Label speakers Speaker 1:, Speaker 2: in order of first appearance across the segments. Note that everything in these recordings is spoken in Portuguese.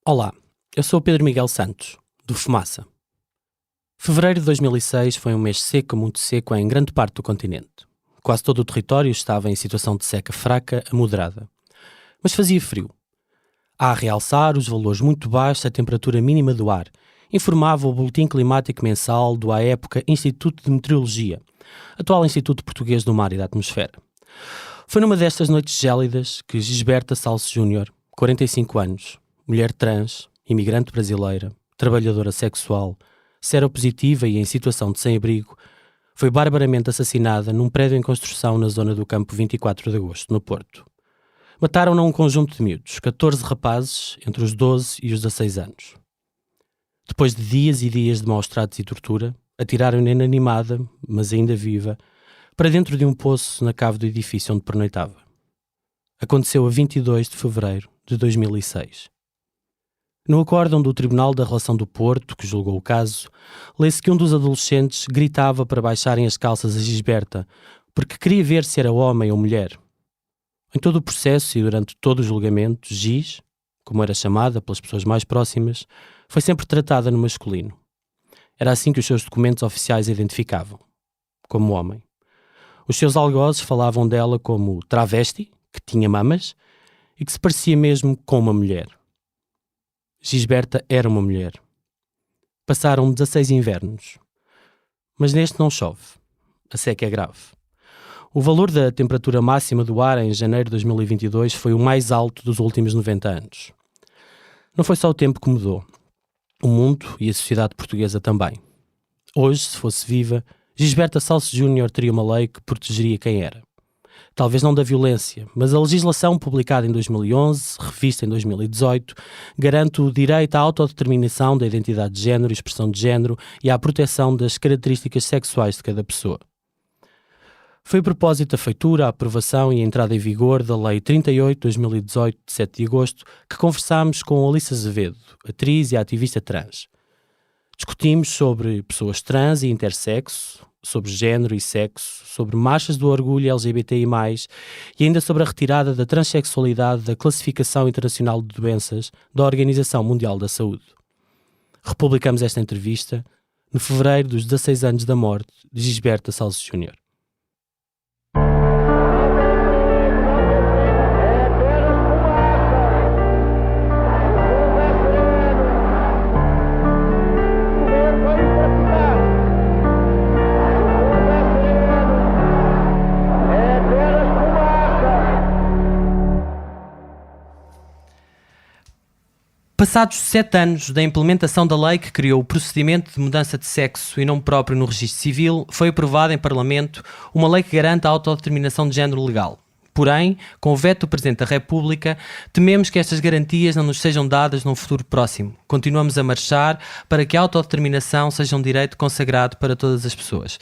Speaker 1: Olá, eu sou o Pedro Miguel Santos, do Fumaça. Fevereiro de 2006 foi um mês seco, muito seco em grande parte do continente. Quase todo o território estava em situação de seca fraca a moderada. Mas fazia frio. Há a realçar os valores muito baixos da temperatura mínima do ar, informava o Boletim Climático Mensal do à época Instituto de Meteorologia, atual Instituto Português do Mar e da Atmosfera. Foi numa destas noites gélidas que Gisberta Salso Júnior, 45 anos, mulher trans, imigrante brasileira, trabalhadora sexual, seropositiva e em situação de sem-abrigo, foi barbaramente assassinada num prédio em construção na zona do Campo 24 de Agosto, no Porto. Mataram-na um conjunto de miúdos, 14 rapazes, entre os 12 e os 16 anos. Depois de dias e dias de maus tratos e tortura, atiraram-na inanimada, mas ainda viva, para dentro de um poço na cave do edifício onde pernoitava. Aconteceu a 22 de fevereiro de 2006. No acórdão do Tribunal da Relação do Porto, que julgou o caso, lê-se que um dos adolescentes gritava para baixarem as calças a Gisberta, porque queria ver se era homem ou mulher. Em todo o processo e durante todo o julgamento, Gis, como era chamada pelas pessoas mais próximas, foi sempre tratada no masculino. Era assim que os seus documentos oficiais a identificavam, como homem. Os seus algozes falavam dela como travesti, que tinha mamas, e que se parecia mesmo com uma mulher. Gisberta era uma mulher. Passaram 16 invernos. Mas neste não chove. A seca é grave. O valor da temperatura máxima do ar em janeiro de 2022 foi o mais alto dos últimos 90 anos. Não foi só o tempo que mudou. O mundo e a sociedade portuguesa também. Hoje, se fosse viva, Gisberta Salso Júnior teria uma lei que protegeria quem era. Talvez não da violência, mas a legislação publicada em 2011, revista em 2018, garante o direito à autodeterminação da identidade de género e expressão de género e à proteção das características sexuais de cada pessoa. Foi a propósito da feitura, a aprovação e a entrada em vigor da Lei 38/2018, de 7 de agosto, que conversámos com Alice Azevedo, atriz e ativista trans. Discutimos sobre pessoas trans e intersexo, sobre género e sexo, sobre marchas do orgulho LGBTI+, e ainda sobre a retirada da transexualidade da Classificação Internacional de Doenças da Organização Mundial da Saúde. Republicamos esta entrevista no fevereiro dos 16 anos da morte de Gisberta Salso Júnior. Passados 7 anos da implementação da lei que criou o procedimento de mudança de sexo e nome próprio no registro civil, foi aprovada em Parlamento uma lei que garante a autodeterminação de género legal. Porém, com o veto do Presidente da República, tememos que estas garantias não nos sejam dadas num futuro próximo. Continuamos a marchar para que a autodeterminação seja um direito consagrado para todas as pessoas.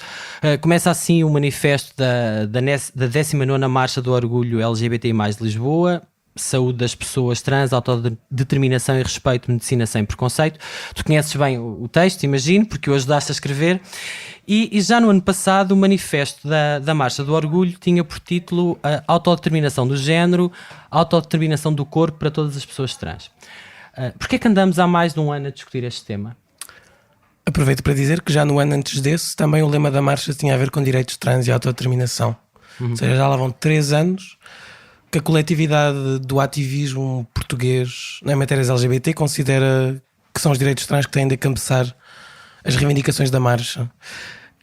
Speaker 1: Começa assim o manifesto da 19ª Marcha do Orgulho LGBTI+, de Lisboa: saúde das pessoas trans, autodeterminação e respeito, medicina sem preconceito. Tu conheces bem o texto, imagino, porque o ajudaste a escrever. E já no ano passado o manifesto da Marcha do Orgulho tinha por título a autodeterminação do género, autodeterminação do corpo para todas as pessoas trans. Porquê é que andamos há mais de um ano a discutir este tema?
Speaker 2: Aproveito para dizer que já no ano antes desse também o lema da marcha tinha a ver com direitos trans e autodeterminação. Ou seja, já lá vão 3 anos que a coletividade do ativismo português em matérias LGBT considera que são os direitos trans que têm de encabeçar as reivindicações da marcha.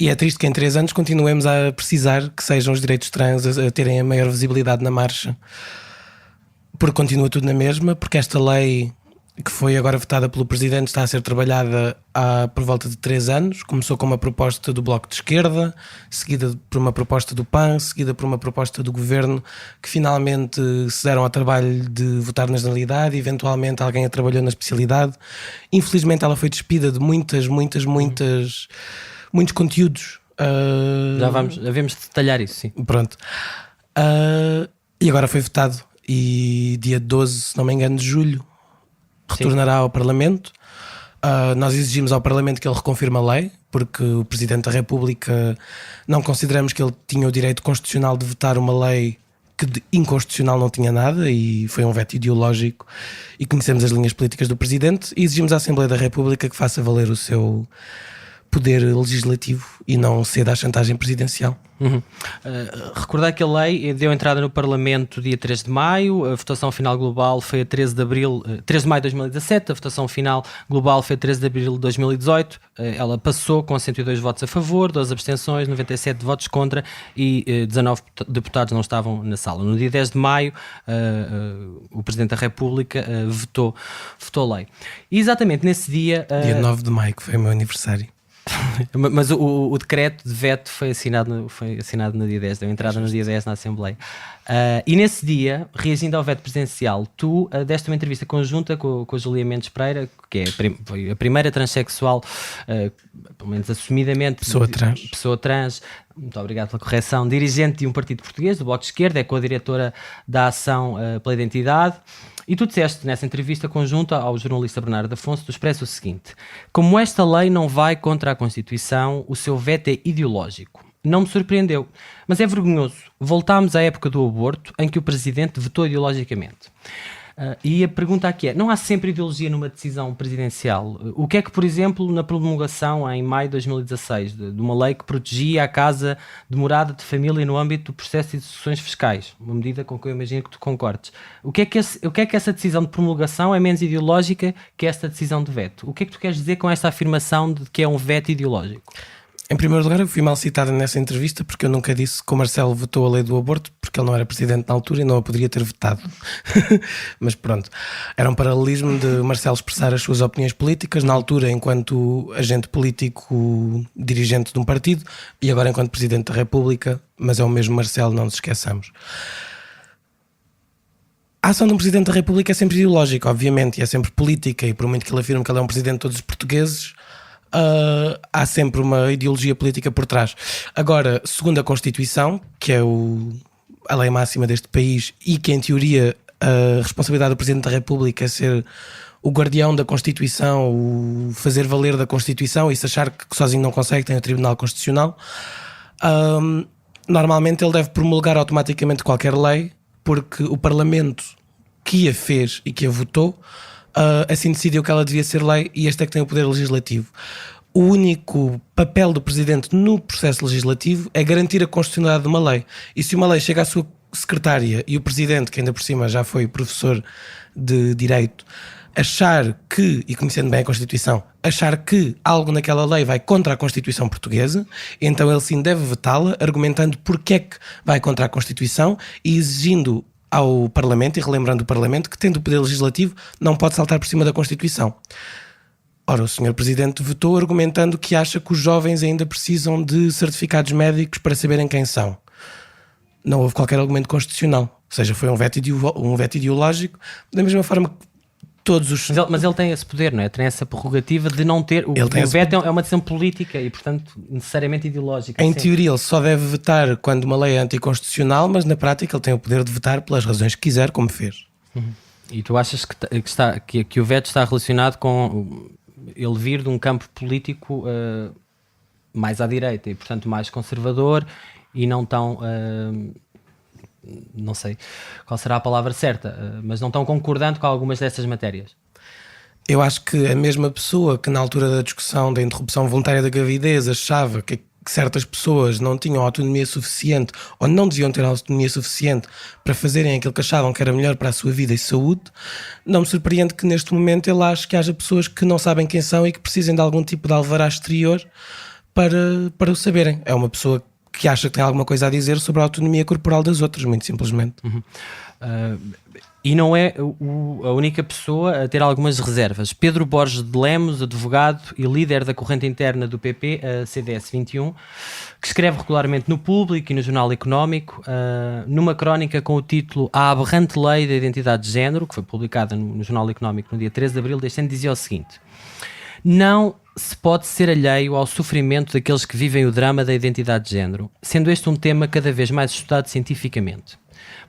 Speaker 2: E é triste que em 3 anos continuemos a precisar que sejam os direitos trans a terem a maior visibilidade na marcha. Porque continua tudo na mesma, porque esta lei que foi agora votada pelo Presidente está a ser trabalhada há por volta de 3 anos. Começou com uma proposta do Bloco de Esquerda, seguida por uma proposta do PAN, seguida por uma proposta do Governo, que finalmente se deram ao trabalho de votar na generalidade. Eventualmente alguém a trabalhou na especialidade. Infelizmente ela foi despida de muitos conteúdos.
Speaker 1: Já havemos de detalhar isso, sim.
Speaker 2: Pronto. E agora foi votado. E dia 12, se não me engano, de julho, retornará ao Parlamento. Nós exigimos ao Parlamento que ele reconfirme a lei, porque o Presidente da República não consideramos que ele tinha o direito constitucional de vetar uma lei que de inconstitucional não tinha nada e foi um veto ideológico, e conhecemos as linhas políticas do Presidente e exigimos à Assembleia da República que faça valer o seu poder legislativo e não ceda à chantagem presidencial.
Speaker 1: Recordar que a lei deu entrada no Parlamento dia 3 de maio, a votação final global foi a 13 de maio de 2017, a votação final global foi a 13 de abril de 2018, ela passou com 102 votos a favor, 12 abstenções, 97 votos contra e 19 deputados não estavam na sala. No dia 10 de maio, o Presidente da República votou a lei. E exatamente nesse dia...
Speaker 2: Dia 9 de maio, que foi o meu aniversário.
Speaker 1: Mas o decreto de veto foi assinado no dia 10, deu entrada no dia 10 na Assembleia. E nesse dia, reagindo ao veto presidencial, tu deste uma entrevista conjunta com a Julia Mendes Pereira, que foi a primeira transexual, pelo menos assumidamente, pessoa trans, muito obrigado pela correção, dirigente de um partido português, do Bloco de Esquerda, é co-diretora da Ação pela Identidade. E tu disseste nessa entrevista conjunta ao jornalista Bernardo Afonso do Expresso o seguinte: como esta lei não vai contra a Constituição, o seu veto é ideológico. Não me surpreendeu, mas é vergonhoso. Voltámos à época do aborto, em que o Presidente vetou ideologicamente. E a pergunta aqui é, não há sempre ideologia numa decisão presidencial? O que é que, por exemplo, na promulgação em maio de 2016 de uma lei que protegia a casa de morada de família no âmbito do processo de execuções fiscais, uma medida com que eu imagino que tu concordes, o que é que essa decisão de promulgação é menos ideológica que esta decisão de veto? O que é que tu queres dizer com esta afirmação de que é um veto ideológico?
Speaker 2: Em primeiro lugar, eu fui mal citada nessa entrevista porque eu nunca disse que o Marcelo vetou a lei do aborto, porque ele não era presidente na altura e não a poderia ter vetado. Mas pronto, era um paralelismo de Marcelo expressar as suas opiniões políticas na altura enquanto agente político dirigente de um partido e agora enquanto presidente da República, mas é o mesmo Marcelo, não nos esqueçamos. A ação de um presidente da República é sempre ideológica, obviamente, e é sempre política, e por muito que ele afirme que ele é um presidente de todos os portugueses, há sempre uma ideologia política por trás. Agora, segundo a Constituição, que é a lei máxima deste país e que em teoria a responsabilidade do Presidente da República é ser o guardião da Constituição, o fazer valer da Constituição, e se achar que sozinho não consegue, tem o Tribunal Constitucional, normalmente ele deve promulgar automaticamente qualquer lei, porque o Parlamento que a fez e que a votou assim decidiu que ela devia ser lei, e este é que tem o poder legislativo. O único papel do Presidente no processo legislativo é garantir a constitucionalidade de uma lei, e se uma lei chega à sua secretária e o Presidente, que ainda por cima já foi professor de Direito, achar que, e conhecendo bem a Constituição, achar que algo naquela lei vai contra a Constituição portuguesa, então ele sim deve vetá-la, argumentando porque é que vai contra a Constituição e exigindo ao Parlamento, e relembrando o Parlamento, que tendo o poder legislativo não pode saltar por cima da Constituição. Ora, o Sr. Presidente vetou argumentando que acha que os jovens ainda precisam de certificados médicos para saberem quem são. Não houve qualquer argumento constitucional, ou seja, foi um veto ideológico, da mesma forma que todos os...
Speaker 1: Mas ele tem esse poder, não é? Tem essa prerrogativa de não ter... O veto é uma decisão política e, portanto, necessariamente ideológica.
Speaker 2: Em teoria, ele só deve vetar quando uma lei é anticonstitucional, mas na prática ele tem o poder de vetar pelas razões que quiser, como fez.
Speaker 1: E tu achas que o veto está relacionado com ele vir de um campo político mais à direita e, portanto, mais conservador e não tão... não sei qual será a palavra certa, mas não tão concordante com algumas dessas matérias?
Speaker 2: Eu acho que a mesma pessoa que na altura da discussão da interrupção voluntária da gravidez achava que certas pessoas não tinham autonomia suficiente ou não deviam ter autonomia suficiente para fazerem aquilo que achavam que era melhor para a sua vida e saúde, não me surpreende que neste momento ele ache que haja pessoas que não sabem quem são e que precisem de algum tipo de alvará exterior para o saberem. É uma pessoa que acha que tem alguma coisa a dizer sobre a autonomia corporal das outras, muito simplesmente.
Speaker 1: E não é a única pessoa a ter algumas reservas. Pedro Borges de Lemos, advogado e líder da corrente interna do PP, a CDS 21, que escreve regularmente no Público e no Jornal Económico, numa crónica com o título A Aberrante Lei da Identidade de Género, que foi publicada no Jornal Económico no dia 13 de abril deste ano, dizia o seguinte: não se pode ser alheio ao sofrimento daqueles que vivem o drama da identidade de género, sendo este um tema cada vez mais estudado cientificamente.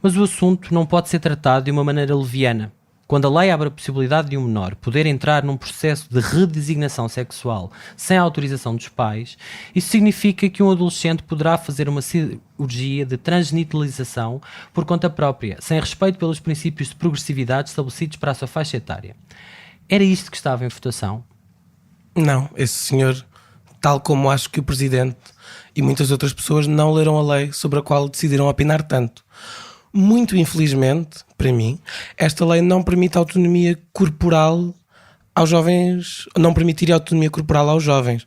Speaker 1: Mas o assunto não pode ser tratado de uma maneira leviana, quando a lei abre a possibilidade de um menor poder entrar num processo de redesignação sexual sem a autorização dos pais, isso significa que um adolescente poderá fazer uma cirurgia de transgenitalização por conta própria, sem respeito pelos princípios de progressividade estabelecidos para a sua faixa etária. Era isto que estava em votação?
Speaker 2: Não, esse senhor, tal como acho que o Presidente e muitas outras pessoas, não leram a lei sobre a qual decidiram opinar tanto. Muito infelizmente, para mim, esta lei não permite autonomia corporal aos jovens, não permitiria autonomia corporal aos jovens,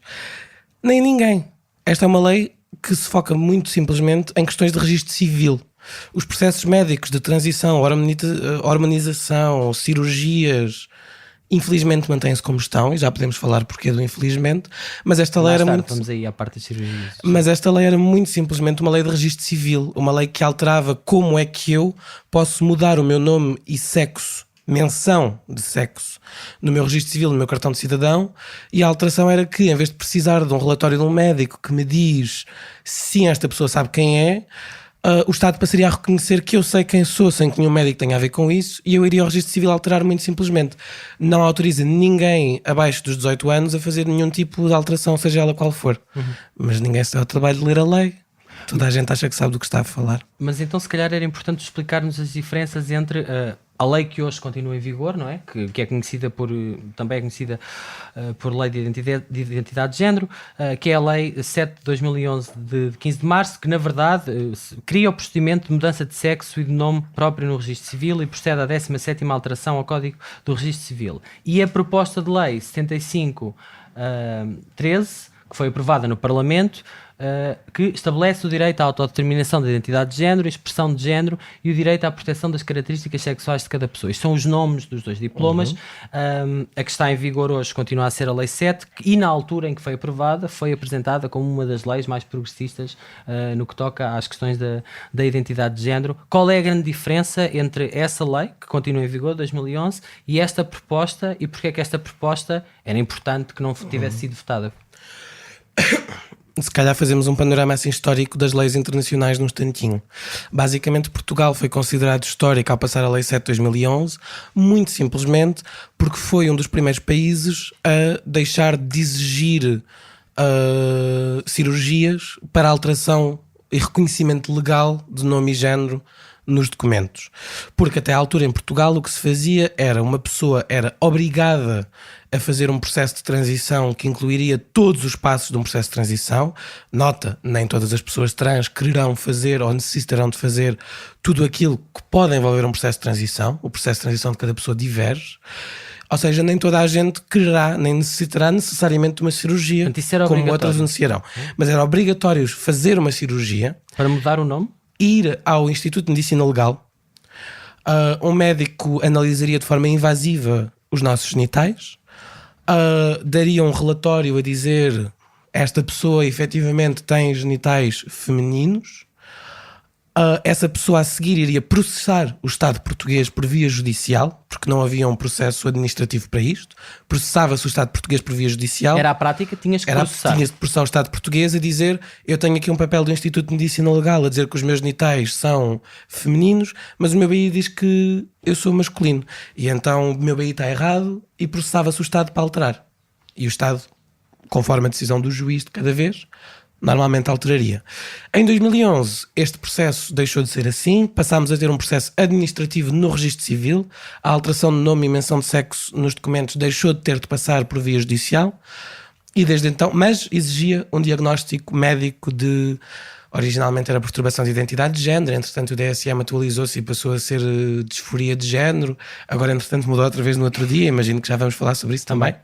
Speaker 2: nem ninguém. Esta é uma lei que se foca muito simplesmente em questões de registro civil. Os processos médicos de transição, hormonização, cirurgias, infelizmente mantêm-se como estão, e já podemos falar porquê do infelizmente, mas esta lei era muito...
Speaker 1: Vamos aí à parte das cirurgias.
Speaker 2: Mas esta lei era muito simplesmente uma lei de registro civil, uma lei que alterava como é que eu posso mudar o meu nome e sexo, menção de sexo, no meu registro civil, no meu cartão de cidadão, e a alteração era que, em vez de precisar de um relatório de um médico que me diz se esta pessoa sabe quem é, o Estado passaria a reconhecer que eu sei quem sou sem que nenhum médico tenha a ver com isso, e eu iria ao registro civil alterar muito simplesmente. Não autoriza ninguém abaixo dos 18 anos a fazer nenhum tipo de alteração, seja ela qual for. Mas ninguém se dá o trabalho de ler a lei. Toda a gente acha que sabe do que está a falar.
Speaker 1: Mas então se calhar era importante explicar-nos as diferenças entre a lei que hoje continua em vigor, não é? Que é conhecida por, também é conhecida por Lei de Identidade de Género, que é a Lei 7 de 2011 de 15 de março, que na verdade cria o procedimento de mudança de sexo e de nome próprio no Registro Civil e procede à 17ª alteração ao Código do Registro Civil. E a proposta de Lei 75/13, que foi aprovada no Parlamento, que estabelece o direito à autodeterminação da identidade de género, expressão de género e o direito à proteção das características sexuais de cada pessoa. Isto são os nomes dos dois diplomas. A que está em vigor hoje continua a ser a Lei 7 e na altura em que foi aprovada foi apresentada como uma das leis mais progressistas no que toca às questões da identidade de género. Qual é a grande diferença entre essa lei, que continua em vigor, 2011, e esta proposta, e porque é que esta proposta era importante que não tivesse sido votada?
Speaker 2: Se calhar fazemos um panorama assim histórico das leis internacionais num instantinho. Basicamente, Portugal foi considerado histórico ao passar a Lei 7 de 2011, muito simplesmente porque foi um dos primeiros países a deixar de exigir cirurgias para alteração e reconhecimento legal de nome e género nos documentos. Porque até à altura em Portugal o que se fazia era, uma pessoa era obrigada a fazer um processo de transição que incluiria todos os passos de um processo de transição. Nota, nem todas as pessoas trans quererão fazer ou necessitarão de fazer tudo aquilo que pode envolver um processo de transição. O processo de transição de cada pessoa diverge. Ou seja, nem toda a gente quererá, nem necessitará necessariamente de uma cirurgia, como outras anunciarão. Mas era obrigatório fazer uma cirurgia.
Speaker 1: Para mudar o nome?
Speaker 2: Ir ao Instituto de Medicina Legal. Um médico analisaria de forma invasiva os nossos genitais. Daria um relatório a dizer esta pessoa efetivamente tem genitais femininos. Essa pessoa a seguir iria processar o Estado português por via judicial, porque não havia um processo administrativo para isto. Processava-se o Estado português por via judicial.
Speaker 1: Era a prática, tinhas que processar.
Speaker 2: Tinhas de processar o Estado português a dizer: eu tenho aqui um papel do Instituto de Medicina Legal a dizer que os meus genitais são femininos, mas o meu BI diz que eu sou masculino. E então o meu BI está errado, e processava-se o Estado para alterar. E o Estado, conforme a decisão do juiz de cada vez, normalmente alteraria. Em 2011, este processo deixou de ser assim, passámos a ter um processo administrativo no registro civil, a alteração de nome e menção de sexo nos documentos deixou de ter de passar por via judicial, e desde então, mas exigia um diagnóstico médico de... Originalmente era perturbação de identidade de género, entretanto o DSM atualizou-se e passou a ser disforia de género, agora entretanto mudou outra vez no outro dia, imagino que já vamos falar sobre isso também.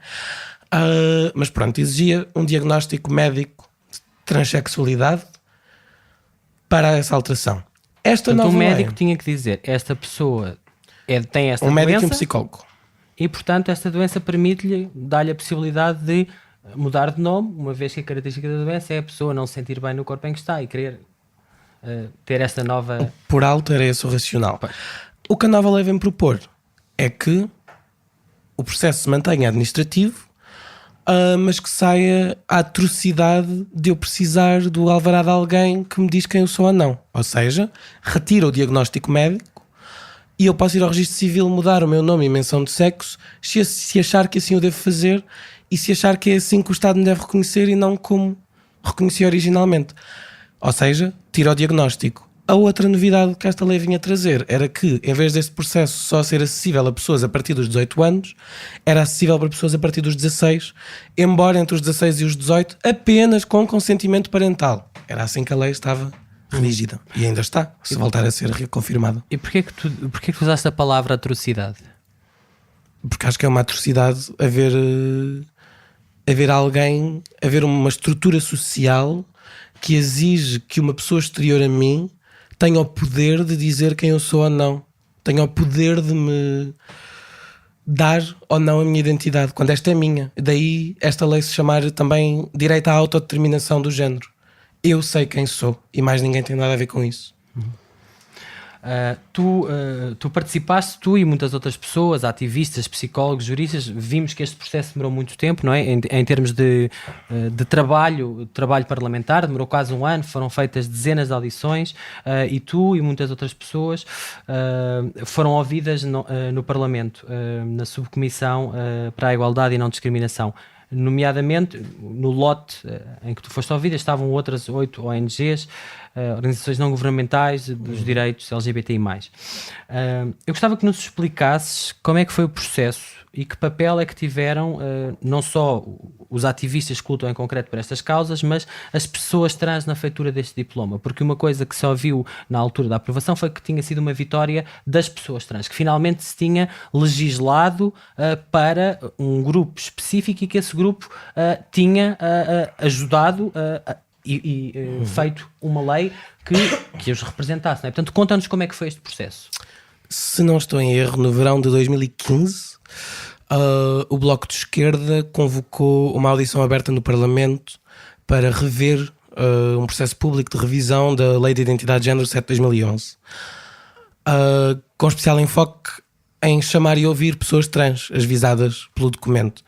Speaker 2: Mas pronto, exigia um diagnóstico médico transexualidade para essa alteração.
Speaker 1: Portanto, o médico tinha que dizer: esta pessoa tem esta doença. Um médico e um
Speaker 2: psicólogo.
Speaker 1: E, portanto, esta doença permite-lhe, dá-lhe a possibilidade de mudar de nome, uma vez que a característica da doença é a pessoa não se sentir bem no corpo em que está e querer ter esta nova...
Speaker 2: Por alto era esse o racional. Pois. O que a nova lei vem propor é que o processo se mantenha administrativo, mas que saia a atrocidade de eu precisar do alvará de alguém que me diz quem eu sou ou não. Ou seja, retira o diagnóstico médico e eu posso ir ao registro civil mudar o meu nome e menção de sexo se achar que assim o devo fazer e se achar que é assim que o Estado me deve reconhecer e não como reconheci originalmente. Ou seja, tira o diagnóstico. A outra novidade que esta lei vinha trazer era que, em vez deste processo só ser acessível a pessoas a partir dos 18 anos, era acessível para pessoas a partir dos 16, embora entre os 16 e os 18 apenas com consentimento parental. Era assim que a lei estava redigida. E ainda está, se voltar a ser reconfirmada.
Speaker 1: E porquê que tu usaste a palavra atrocidade?
Speaker 2: Porque acho que é uma atrocidade haver alguém, haver uma estrutura social que exige que uma pessoa exterior a mim tenha o poder de dizer quem eu sou ou não, tenha o poder de me dar ou não a minha identidade, quando esta é minha. Daí esta lei se chamar também direito à autodeterminação do género. Eu sei quem sou e mais ninguém tem nada a ver com isso.
Speaker 1: Tu participaste, tu e muitas outras pessoas, ativistas, psicólogos, juristas, vimos que este processo demorou muito tempo, não é? Em termos de trabalho parlamentar, demorou quase um ano, foram feitas dezenas de audições, e tu e muitas outras pessoas foram ouvidas no Parlamento, na subcomissão para a igualdade e não discriminação. Nomeadamente, no lote em que tu foste ouvida, estavam outras 8 ONGs, organizações não governamentais dos direitos LGBTI+. Eu gostava que nos explicasses como é que foi o processo e que papel é que tiveram não só os ativistas que lutam em concreto por estas causas, mas as pessoas trans na feitura deste diploma, porque uma coisa que se ouviu na altura da aprovação foi que tinha sido uma vitória das pessoas trans, que finalmente se tinha legislado para um grupo específico e que esse grupo tinha ajudado e feito uma lei que os representasse, não é? Portanto, conta-nos como é que foi este processo.
Speaker 2: Se não estou em erro, no verão de 2015, o Bloco de Esquerda convocou uma audição aberta no Parlamento para rever um processo público de revisão da Lei de Identidade de Género 7/2011, com especial enfoque em chamar e ouvir pessoas trans, as visadas pelo documento.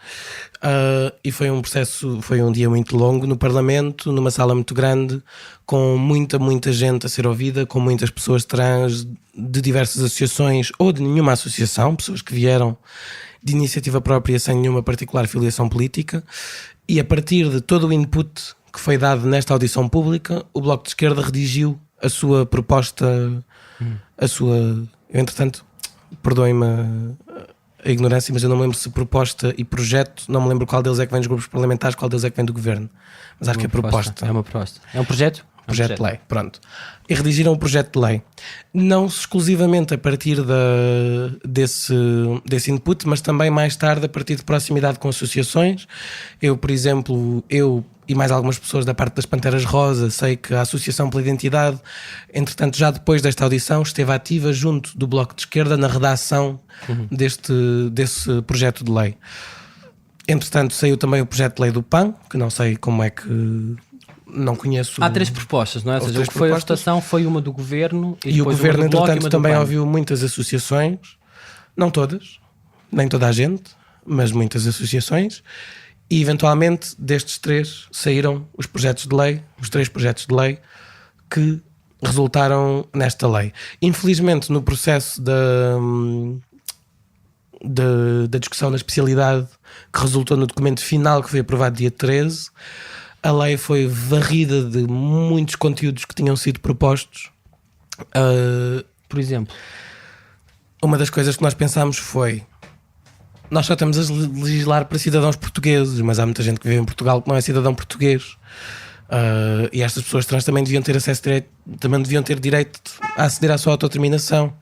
Speaker 2: E foi um processo, foi um dia muito longo no Parlamento, numa sala muito grande, com muita gente a ser ouvida, com muitas pessoas trans de diversas associações ou de nenhuma associação, pessoas que vieram de iniciativa própria sem nenhuma particular filiação política. E a partir de todo o input que foi dado nesta audição pública, o Bloco de Esquerda redigiu a sua proposta, eu, entretanto, perdoem-me a ignorância, mas eu não me lembro se proposta e projeto, não me lembro qual deles é que vem dos grupos parlamentares, qual deles é que vem do governo, mas acho que é proposta.
Speaker 1: É uma proposta. É um projeto?
Speaker 2: Projeto de lei, pronto. E redigiram um projeto de lei, não exclusivamente a partir desse input, mas também mais tarde a partir de proximidade com associações. Eu, por exemplo, e mais algumas pessoas da parte das Panteras Rosa, sei que a Associação pela Identidade, entretanto, já depois desta audição, esteve ativa junto do Bloco de Esquerda na redação desse projeto de lei. Entretanto, saiu também o projeto de lei do PAN, que não sei como é que... Não conheço.
Speaker 1: Há 3 propostas, não é? Ou seja, o que foi a votação foi uma do Governo
Speaker 2: e o Governo, entretanto, também ouviu muitas associações, não todas, nem toda a gente, mas muitas associações, e eventualmente destes 3 saíram os projetos de lei, os 3 projetos de lei que resultaram nesta lei. Infelizmente, no processo da discussão da especialidade que resultou no documento final que foi aprovado dia 13, a lei foi varrida de muitos conteúdos que tinham sido propostos.
Speaker 1: Por exemplo,
Speaker 2: uma das coisas que nós pensámos foi: nós só estamos a legislar para cidadãos portugueses, mas há muita gente que vive em Portugal que não é cidadão português. E estas pessoas trans também deviam ter também deviam ter direito a aceder à sua autodeterminação.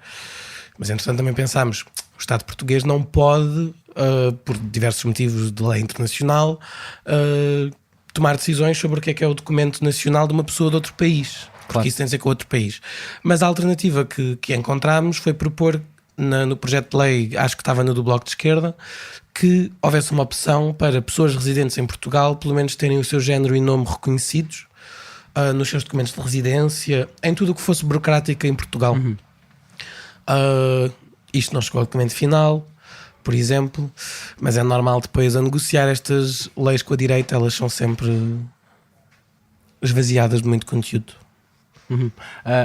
Speaker 2: Mas entretanto também pensámos: o Estado português não pode, por diversos motivos de lei internacional, tomar decisões sobre o que é o documento nacional de uma pessoa de outro país, porque isso tem a dizer com outro país. Mas a alternativa que encontramos foi propor no projeto de lei, acho que estava no do Bloco de Esquerda, que houvesse uma opção para pessoas residentes em Portugal pelo menos terem o seu género e nome reconhecidos nos seus documentos de residência, em tudo o que fosse burocrático em Portugal. Isto não chegou ao documento final, por exemplo, mas é normal depois a negociar estas leis com a direita, elas são sempre esvaziadas de muito conteúdo.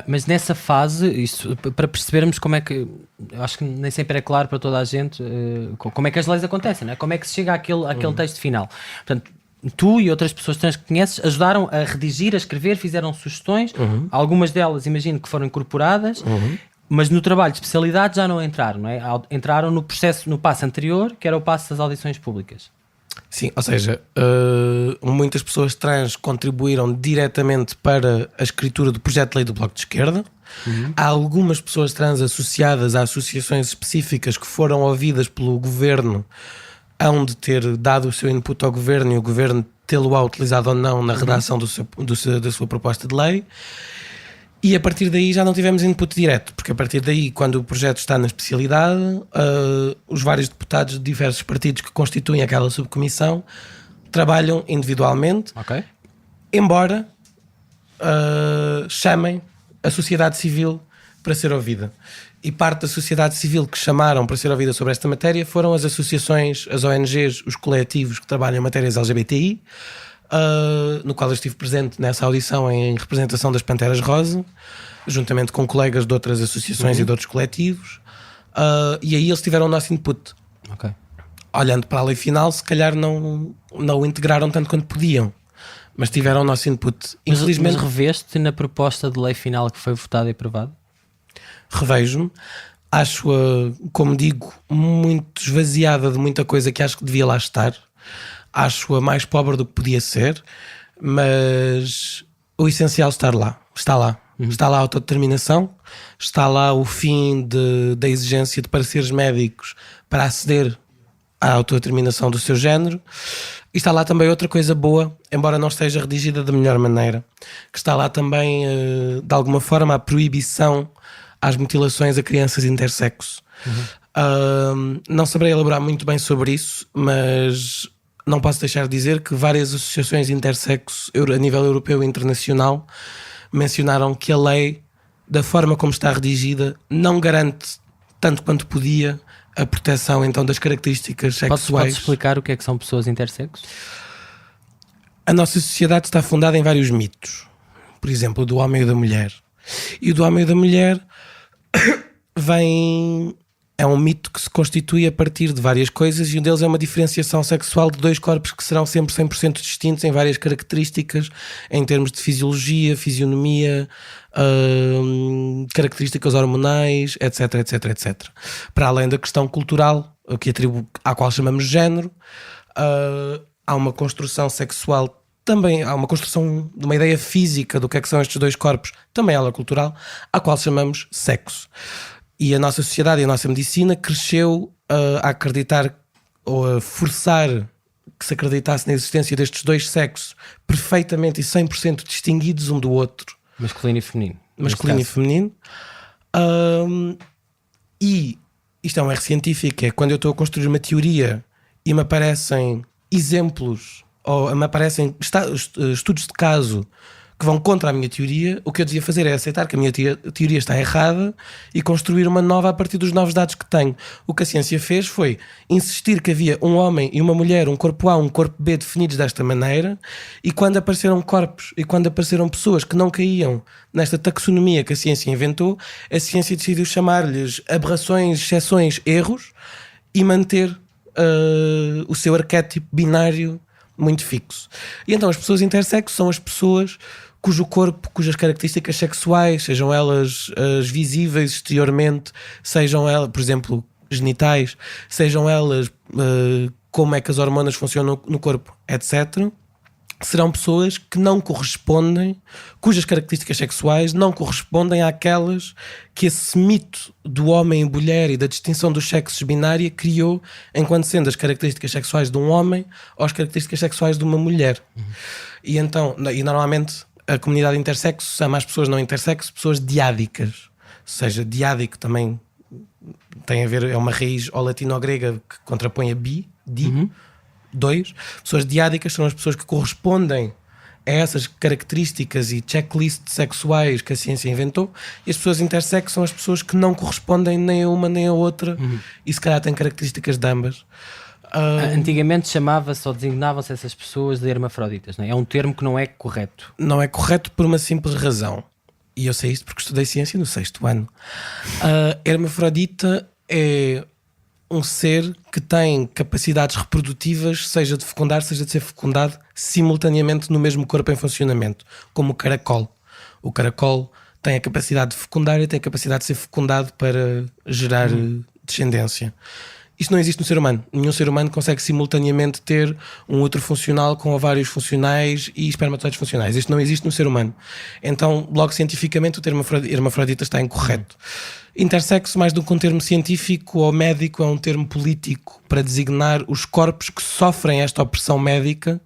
Speaker 1: Mas nessa fase, isso, para percebermos como é que, eu acho que nem sempre é claro para toda a gente como é que as leis acontecem, não é? Como é que se chega àquele texto final. Portanto, tu e outras pessoas trans que conheces ajudaram a redigir, a escrever, fizeram sugestões, algumas delas imagino que foram incorporadas, mas no trabalho de especialidade já não entraram, não é? Entraram no processo, no passo anterior, que era o passo das audições públicas.
Speaker 2: Sim, ou seja, muitas pessoas trans contribuíram diretamente para a escritura do projeto de lei do Bloco de Esquerda. Há algumas pessoas trans associadas a associações específicas que foram ouvidas pelo governo, hão de ter dado o seu input ao governo e o governo tê-lo-á utilizado ou não na redação da sua proposta de lei. E a partir daí já não tivemos input direto, porque a partir daí, quando o projeto está na especialidade, os vários deputados de diversos partidos que constituem aquela subcomissão trabalham individualmente, embora chamem a sociedade civil para ser ouvida. E parte da sociedade civil que chamaram para ser ouvida sobre esta matéria foram as associações, as ONGs, os coletivos que trabalham em matérias LGBTI, no qual eu estive presente nessa audição em representação das Panteras Rosa, juntamente com colegas de outras associações e de outros coletivos, e aí eles tiveram o nosso input. Olhando para a lei final, se calhar não o integraram tanto quanto podiam, mas tiveram o nosso input.
Speaker 1: Infelizmente, mas reveste na proposta de lei final que foi votada e aprovada?
Speaker 2: Revejo-me, acho-a, como digo, muito esvaziada de muita coisa que acho que devia lá estar. Acho-a mais pobre do que podia ser, mas o essencial está lá. Está lá a autodeterminação, está lá o fim da exigência de pareceres médicos para aceder à autodeterminação do seu género. E está lá também outra coisa boa, embora não esteja redigida da melhor maneira, que está lá também, de alguma forma, a proibição às mutilações a crianças intersexo. Não saberei elaborar muito bem sobre isso, mas não posso deixar de dizer que várias associações intersexo a nível europeu e internacional mencionaram que a lei, da forma como está redigida, não garante tanto quanto podia a proteção então das características sexuais.
Speaker 1: Podes explicar o que é que são pessoas intersexo?
Speaker 2: A nossa sociedade está fundada em vários mitos. Por exemplo, o do homem e da mulher. E o do homem e da mulher é um mito que se constitui a partir de várias coisas, e um deles é uma diferenciação sexual de dois corpos que serão sempre 100% distintos em várias características, em termos de fisiologia, fisionomia, características hormonais, etc, etc, etc. Para além da questão cultural, à qual chamamos género, há uma construção sexual, também há uma construção de uma ideia física do que é que são estes dois corpos, também ela cultural, à qual chamamos sexo. E a nossa sociedade e a nossa medicina cresceu a acreditar ou a forçar que se acreditasse na existência destes dois sexos perfeitamente e 100% distinguidos um do outro.
Speaker 1: Masculino e feminino.
Speaker 2: Masculino e feminino. E isto é um erro científico, é quando eu estou a construir uma teoria e me aparecem exemplos ou me aparecem estudos de caso que vão contra a minha teoria, o que eu devia fazer é aceitar que a minha teoria está errada e construir uma nova a partir dos novos dados que tenho. O que a ciência fez foi insistir que havia um homem e uma mulher, um corpo A, um corpo B definidos desta maneira, e quando apareceram corpos e quando apareceram pessoas que não caíam nesta taxonomia que a ciência inventou, a ciência decidiu chamar-lhes aberrações, exceções, erros, e manter o seu arquétipo binário muito fixo. E então as pessoas intersexo são as pessoas cujo corpo, cujas características sexuais, sejam elas visíveis exteriormente, sejam elas, por exemplo, genitais, sejam elas como é que as hormonas funcionam no corpo, etc., serão pessoas que não correspondem, cujas características sexuais não correspondem àquelas que esse mito do homem e mulher e da distinção dos sexos binária criou enquanto sendo as características sexuais de um homem ou as características sexuais de uma mulher. E então, e normalmente a comunidade intersexo chama as pessoas não intersexo pessoas diádicas. Ou seja, diádico também tem a ver, é uma raiz ou latino-grega que contrapõe a bi, di. Dois, pessoas diádicas são as pessoas que correspondem a essas características e checklists sexuais que a ciência inventou, e as pessoas intersexo são as pessoas que não correspondem nem a uma nem a outra, e se calhar têm características de ambas.
Speaker 1: Antigamente chamava-se ou designavam-se essas pessoas de hermafroditas, não é? É um termo que não é correto.
Speaker 2: Não é correto por uma simples razão. e eu sei isto porque estudei ciência no 6º ano, a hermafrodita é um ser que tem capacidades reprodutivas, seja de fecundar, seja de ser fecundado, simultaneamente no mesmo corpo em funcionamento, como o caracol. O caracol tem a capacidade de fecundar e tem a capacidade de ser fecundado para gerar descendência. Isto não existe no ser humano. Nenhum ser humano consegue simultaneamente ter um útero funcional com ovários funcionais e espermatozoides funcionais. Isto não existe no ser humano. Então, logo cientificamente, o termo hermafrodita está incorreto. Intersexo, mais do que um termo científico ou médico, é um termo político para designar os corpos que sofrem esta opressão médica.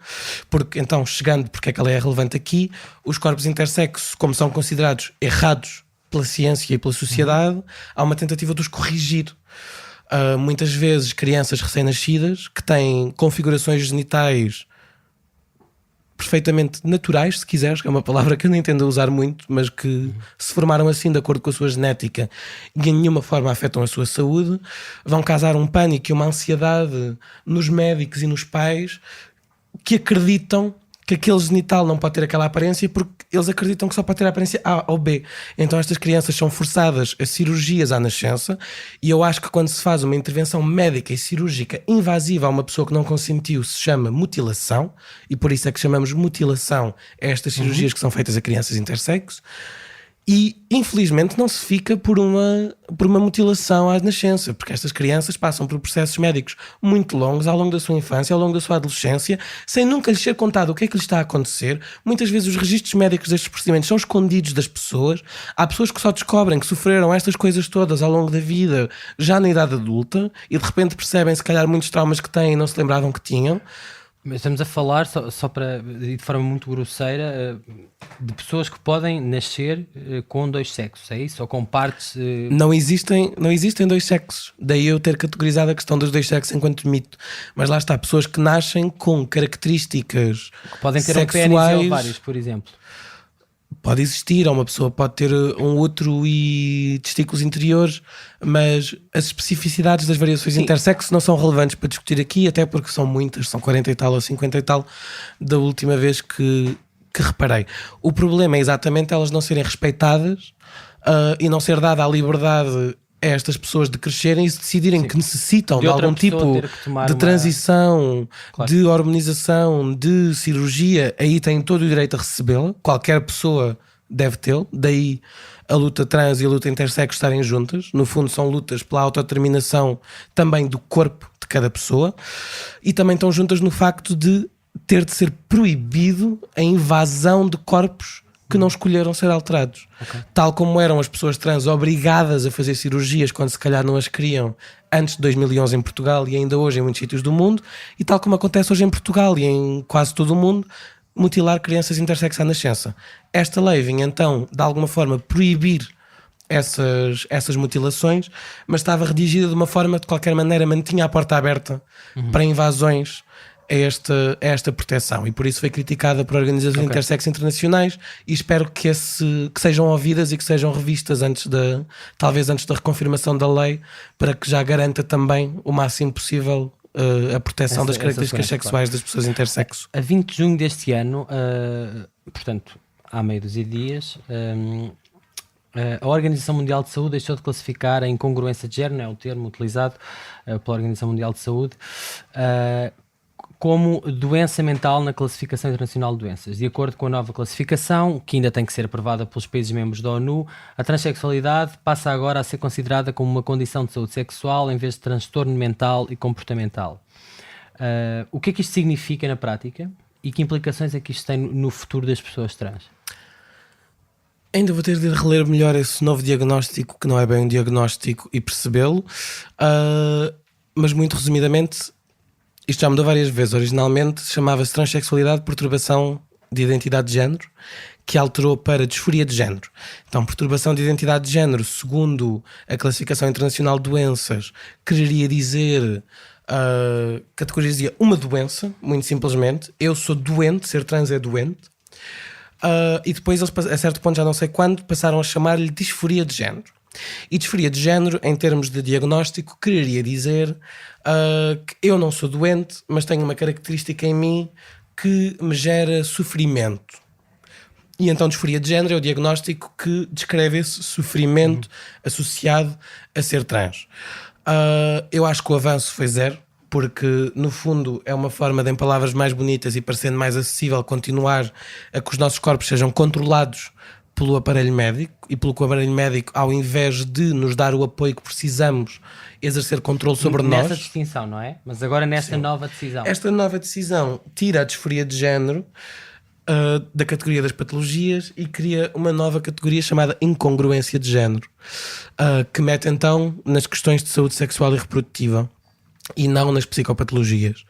Speaker 2: Porque, então, chegando, porque é que ela é relevante aqui, os corpos intersexo, como são considerados errados pela ciência e pela sociedade, há uma tentativa de os corrigir. Muitas vezes crianças recém-nascidas que têm configurações genitais perfeitamente naturais, se quiseres, que é uma palavra que eu não entendo a usar muito, mas que se formaram assim de acordo com a sua genética e de nenhuma forma afetam a sua saúde, vão causar um pânico e uma ansiedade nos médicos e nos pais que acreditam que aquele genital não pode ter aquela aparência porque eles acreditam que só pode ter a aparência A ou B. Então estas crianças são forçadas a cirurgias à nascença, e eu acho que quando se faz uma intervenção médica e cirúrgica invasiva a uma pessoa que não consentiu, se chama mutilação, e por isso é que chamamos mutilação a estas cirurgias que são feitas a crianças intersexo. E, infelizmente, não se fica por uma mutilação à nascença, porque estas crianças passam por processos médicos muito longos ao longo da sua infância, ao longo da sua adolescência, sem nunca lhes ser contado o que é que lhes está a acontecer. Muitas vezes os registros médicos destes procedimentos são escondidos das pessoas. Há pessoas que só descobrem que sofreram estas coisas todas ao longo da vida, já na idade adulta, e de repente percebem, se calhar, muitos traumas que têm e não se lembravam que tinham.
Speaker 1: Mas estamos a falar, só para, de forma muito grosseira, de pessoas que podem nascer com 2 sexos, é isso? Ou com partes...
Speaker 2: Não existem 2 sexos. Daí eu ter categorizado a questão dos 2 sexos enquanto mito. Mas lá está, pessoas que nascem com características que
Speaker 1: podem ter
Speaker 2: sexuais...
Speaker 1: um pênis e ovários, por exemplo.
Speaker 2: Pode existir, ou uma pessoa pode ter um útero e testículos interiores, mas as especificidades das variações intersexo não são relevantes para discutir aqui, até porque são muitas, são 40 e tal ou 50 e tal da última vez que reparei. O problema é exatamente elas não serem respeitadas e não ser dada a liberdade a estas pessoas de crescerem e de decidirem que necessitam de algum tipo de transição, claro, de hormonização, de cirurgia. Aí têm todo o direito a recebê-la. Qualquer pessoa deve tê-lo. Daí a luta trans e a luta intersexo estarem juntas. No fundo são lutas pela autodeterminação também do corpo de cada pessoa, e também estão juntas no facto de ter de ser proibido a invasão de corpos que não escolheram ser alterados. Okay. Tal como eram as pessoas trans obrigadas a fazer cirurgias quando se calhar não as queriam antes de 2011 em Portugal e ainda hoje em muitos sítios do mundo, e tal como acontece hoje em Portugal e em quase todo o mundo, mutilar crianças intersexo à nascença. Esta lei vinha então, de alguma forma, proibir essas mutilações, mas estava redigida de uma forma que de qualquer maneira mantinha a porta aberta para invasões a esta proteção, e por isso foi criticada por organizações intersexo internacionais, e espero que sejam ouvidas e que sejam revistas talvez antes da reconfirmação da lei, para que já garanta também o máximo possível a proteção das características sexuais das pessoas intersexo.
Speaker 1: A 20 de junho deste ano, portanto há meio dúzia de dias, a Organização Mundial de Saúde deixou de classificar a incongruência de género, é o termo utilizado pela Organização Mundial de Saúde, como doença mental na classificação internacional de doenças. De acordo com a nova classificação, que ainda tem que ser aprovada pelos países membros da ONU, a transexualidade passa agora a ser considerada como uma condição de saúde sexual em vez de transtorno mental e comportamental. O que é que isto significa na prática e que implicações é que isto tem no futuro das pessoas trans?
Speaker 2: Ainda vou ter de reler melhor esse novo diagnóstico, que não é bem um diagnóstico, e percebê-lo, mas muito resumidamente, isto já mudou várias vezes. Originalmente chamava-se transexualidade, perturbação de identidade de género, que alterou para disforia de género. Então, perturbação de identidade de género, segundo a Classificação Internacional de Doenças, quereria dizer, categorizia uma doença, muito simplesmente. Eu sou doente, ser trans é doente. E depois eles, a certo ponto, já não sei quando, passaram a chamar-lhe disforia de género. E disforia de género, em termos de diagnóstico, quereria dizer que eu não sou doente, mas tenho uma característica em mim que me gera sofrimento. E então disforia de género é o diagnóstico que descreve esse sofrimento associado a ser trans. Eu acho que o avanço foi zero, porque no fundo é uma forma de, em palavras mais bonitas e parecendo mais acessível, continuar a que os nossos corpos sejam controlados pelo aparelho médico, e pelo que o aparelho médico, ao invés de nos dar o apoio que precisamos, exercer controle sobre nós.
Speaker 1: Nessa distinção, não é? Mas agora nesta nova decisão.
Speaker 2: Esta nova decisão tira a disforia de género da categoria das patologias e cria uma nova categoria chamada incongruência de género, que mete então nas questões de saúde sexual e reprodutiva e não nas psicopatologias.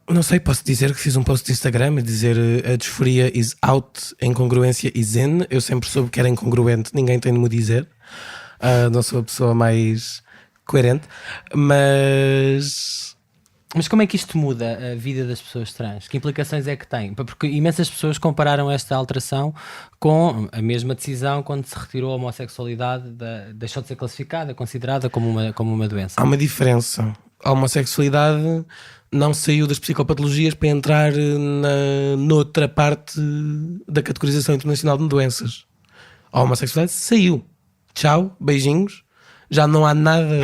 Speaker 2: Não sei, posso dizer que fiz um post de Instagram a dizer a disforia is out, a incongruência is in. Eu sempre soube que era incongruente, ninguém tem de me dizer. Não sou a pessoa mais coerente, mas
Speaker 1: como é que isto muda a vida das pessoas trans? Que implicações é que tem? Porque imensas pessoas compararam esta alteração com a mesma decisão quando se retirou a homossexualidade, deixou de ser classificada, considerada como uma doença.
Speaker 2: Há uma diferença. A homossexualidade não saiu das psicopatologias para entrar noutra parte da categorização internacional de doenças. A homossexualidade saiu. Tchau, beijinhos. Já não há nada,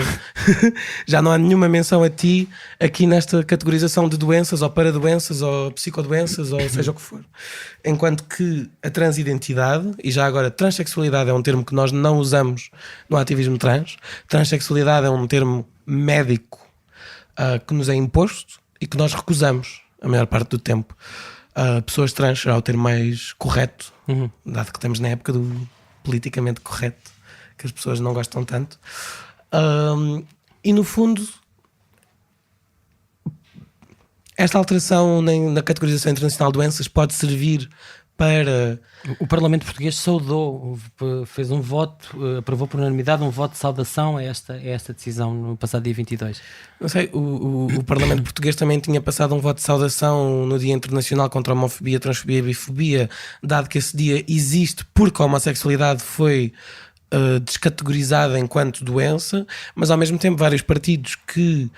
Speaker 2: já não há nenhuma menção a ti aqui nesta categorização de doenças ou paradoenças ou psicodoenças ou seja o que for. Enquanto que a transidentidade, e já agora transexualidade é um termo que nós não usamos no ativismo trans, transexualidade é um termo médico que nos é imposto e que nós recusamos a maior parte do tempo. Pessoas trans será o termo mais correto, dado que estamos na época do politicamente correto, que as pessoas não gostam tanto. E no fundo, esta alteração na categorização internacional de doenças pode servir para...
Speaker 1: O Parlamento Português saudou, fez um voto, aprovou por unanimidade um voto de saudação a esta decisão no passado dia 22.
Speaker 2: Não sei, o Parlamento Português também tinha passado um voto de saudação no Dia Internacional contra a Homofobia, Transfobia e Bifobia, dado que esse dia existe porque a homossexualidade foi descategorizada enquanto doença, mas ao mesmo tempo vários partidos que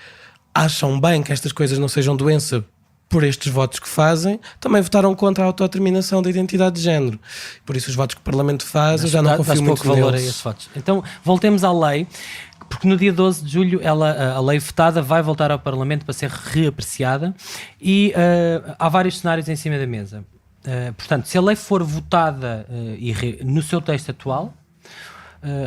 Speaker 2: acham bem que estas coisas não sejam doença por estes votos que fazem, também votaram contra a autodeterminação da identidade de género. Por isso os votos que o Parlamento faz, eu já não confio muito
Speaker 1: pouco valor a esses votos. Então voltemos à lei, porque no dia 12 de julho a lei votada vai voltar ao Parlamento para ser reapreciada e há vários cenários em cima da mesa. Portanto, se a lei for votada no seu texto atual,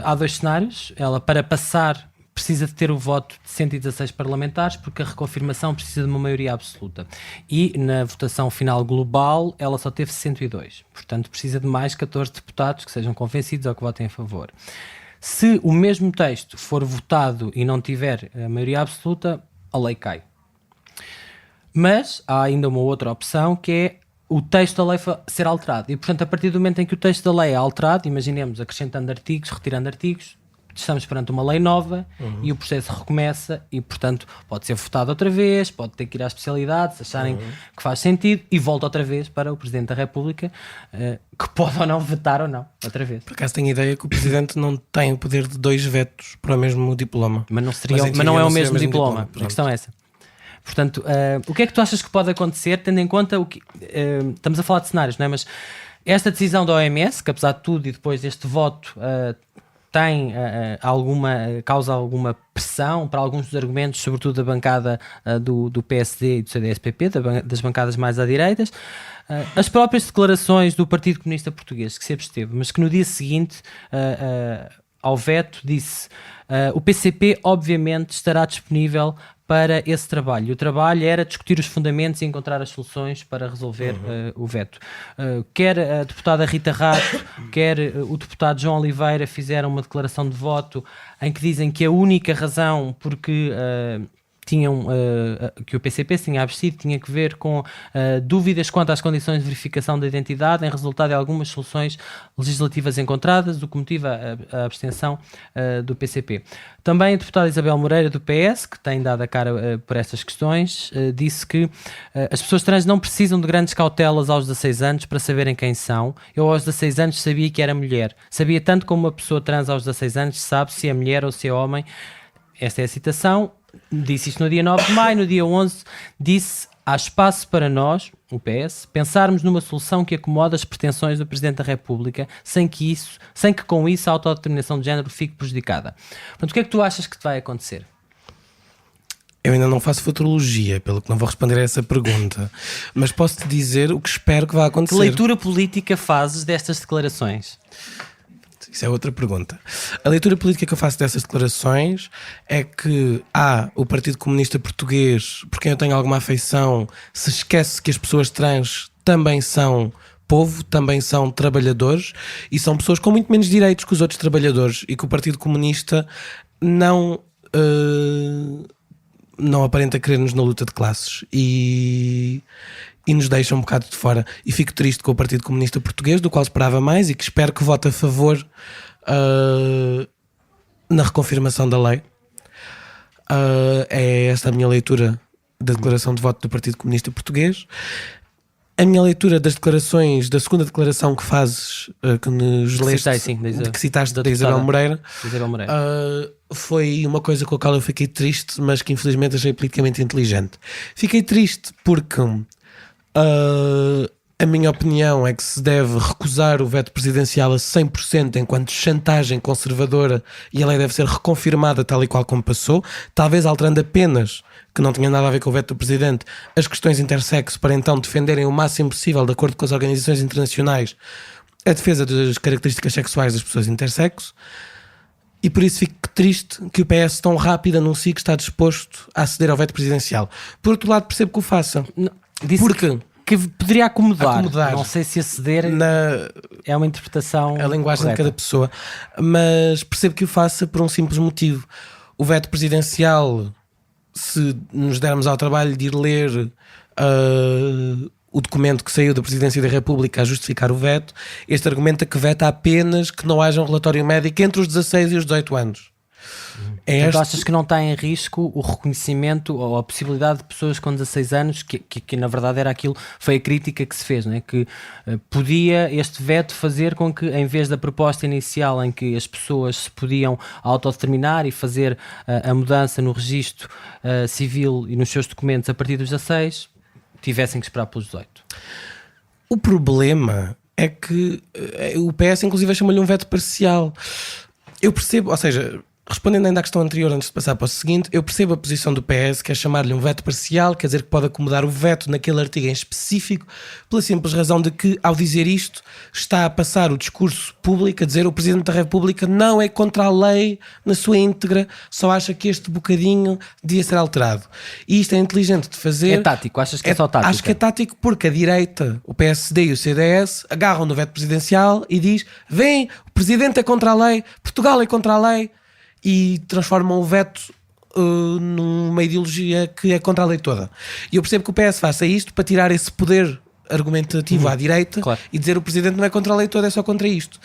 Speaker 1: há dois cenários. Ela, para passar, precisa de ter o voto de 116 parlamentares, porque a reconfirmação precisa de uma maioria absoluta. E na votação final global, ela só teve 102. Portanto, precisa de mais 14 deputados que sejam convencidos ou que votem a favor. Se o mesmo texto for votado e não tiver a maioria absoluta, a lei cai. Mas há ainda uma outra opção, que é o texto da lei ser alterado. E, portanto, a partir do momento em que o texto da lei é alterado, imaginemos acrescentando artigos, retirando artigos, estamos perante uma lei nova e o processo recomeça e, portanto, pode ser votado outra vez, pode ter que ir à especialidade, se acharem que faz sentido, e volta outra vez para o Presidente da República, que pode ou não vetar ou não, outra vez.
Speaker 2: Por acaso tenho a ideia que o Presidente não tem o poder de 2 vetos para o mesmo diploma.
Speaker 1: Mas não é o mesmo diploma. A questão é essa. Portanto, o que é que tu achas que pode acontecer, tendo em conta o que... estamos a falar de cenários, não é? Mas esta decisão da OMS, que apesar de tudo e depois deste voto... causa alguma pressão para alguns dos argumentos, sobretudo da bancada do PSD e do CDS-PP, das bancadas mais à direita, as próprias declarações do Partido Comunista Português, que se absteve, mas que no dia seguinte ao veto disse o PCP obviamente estará disponível para esse trabalho. O trabalho era discutir os fundamentos e encontrar as soluções para resolver o veto. Quer a deputada Rita Rato, quer o deputado João Oliveira fizeram uma declaração de voto em que dizem que a única razão porque que o PCP se tinha abstido tinha que ver com dúvidas quanto às condições de verificação da identidade em resultado de algumas soluções legislativas encontradas, o que motiva a abstenção do PCP. Também a deputada Isabel Moreira do PS, que tem dado a cara por estas questões, disse que as pessoas trans não precisam de grandes cautelas aos 16 anos para saberem quem são. Eu aos 16 anos sabia que era mulher. Sabia tanto como uma pessoa trans aos 16 anos sabe se é mulher ou se é homem. esta é a citação, disse isto no dia 9 de maio, no dia 11 disse: há espaço para nós, o PS, pensarmos numa solução que acomode as pretensões do Presidente da República sem que com isso a autodeterminação de género fique prejudicada. Portanto, o que é que tu achas que vai acontecer?
Speaker 2: Eu ainda não faço futurologia, pelo que não vou responder a essa pergunta, mas posso-te dizer o que espero que vá acontecer.
Speaker 1: Que leitura política fazes destas declarações?
Speaker 2: Isso é outra pergunta. A leitura política que eu faço dessas declarações é que o Partido Comunista Português, por quem eu tenho alguma afeição, se esquece que as pessoas trans também são povo, também são trabalhadores e são pessoas com muito menos direitos que os outros trabalhadores, e que o Partido Comunista não aparenta querer-nos na luta de classes e nos deixa um bocado de fora. E fico triste com o Partido Comunista Português, do qual esperava mais e que espero que vote a favor na reconfirmação da lei. É esta a minha leitura da declaração de voto do Partido Comunista Português. A minha leitura das declarações, da segunda declaração que fazes, que nos leste, que citaste da Isabel Moreira, foi uma coisa com a qual eu fiquei triste, mas que infelizmente achei politicamente inteligente. Fiquei triste porque a minha opinião é que se deve recusar o veto presidencial a 100% enquanto chantagem conservadora, e a lei deve ser reconfirmada tal e qual como passou, talvez alterando apenas, que não tinha nada a ver com o veto do Presidente, as questões intersexo, para então defenderem o máximo possível, de acordo com as organizações internacionais, a defesa das características sexuais das pessoas intersexo. E por isso fico triste que o PS tão rápido anuncie que está disposto a aceder ao veto presidencial. Por outro lado, percebo que o faça.
Speaker 1: Porque que poderia acomodar. Não sei se aceder é uma interpretação
Speaker 2: a linguagem
Speaker 1: correta
Speaker 2: de cada pessoa, mas percebo que o faça por um simples motivo. O veto presidencial, se nos dermos ao trabalho de ir ler o documento que saiu da Presidência da República a justificar o veto, este argumenta que veta apenas que não haja um relatório médico entre os 16 e os 18 anos.
Speaker 1: Tu achas que não está em risco o reconhecimento ou a possibilidade de pessoas com 16 anos, que na verdade era aquilo, foi a crítica que se fez, não é? Que podia este veto fazer com que, em vez da proposta inicial em que as pessoas se podiam autodeterminar e fazer a mudança no registro civil e nos seus documentos a partir dos 16, tivessem que esperar pelos 18.
Speaker 2: O problema é que o PS inclusive chama-lhe um veto parcial. Eu percebo, ou seja, respondendo ainda à questão anterior, antes de passar para o seguinte, eu percebo a posição do PS, que é chamar-lhe um veto parcial, quer dizer que pode acomodar o veto naquele artigo em específico, pela simples razão de que, ao dizer isto, está a passar o discurso público a dizer o Presidente da República não é contra a lei na sua íntegra, só acha que este bocadinho devia ser alterado. E isto é inteligente de fazer.
Speaker 1: É tático, achas que é só tático?
Speaker 2: Acho que é tático porque a direita, o PSD e o CDS, agarram no veto presidencial e diz: vem, o Presidente é contra a lei, Portugal é contra a lei, e transformam o veto numa ideologia que é contra a lei toda. E eu percebo que o PS faça isto para tirar esse poder argumentativo à direita, claro, e dizer o Presidente não é contra a lei toda, é só contra isto.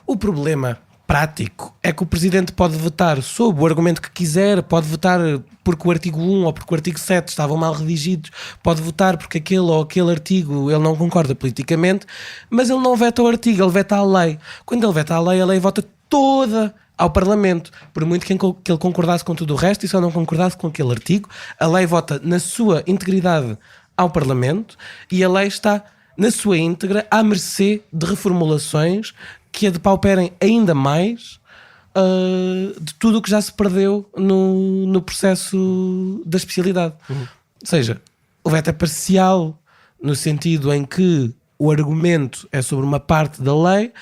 Speaker 2: O problema prático é que o Presidente pode votar sob o argumento que quiser, pode votar porque o artigo 1 ou porque o artigo 7 estavam mal redigidos, pode votar porque aquele ou aquele artigo ele não concorda politicamente, mas ele não veta o artigo, ele veta a lei. Quando ele veta a lei vota toda ao Parlamento. Por muito que ele concordasse com tudo o resto e só não concordasse com aquele artigo, a lei vota na sua integridade ao Parlamento e a lei está na sua íntegra à mercê de reformulações que a depauperem ainda mais de tudo o que já se perdeu no processo da especialidade. Ou seja, o veto é parcial no sentido em que o argumento é sobre uma parte da lei.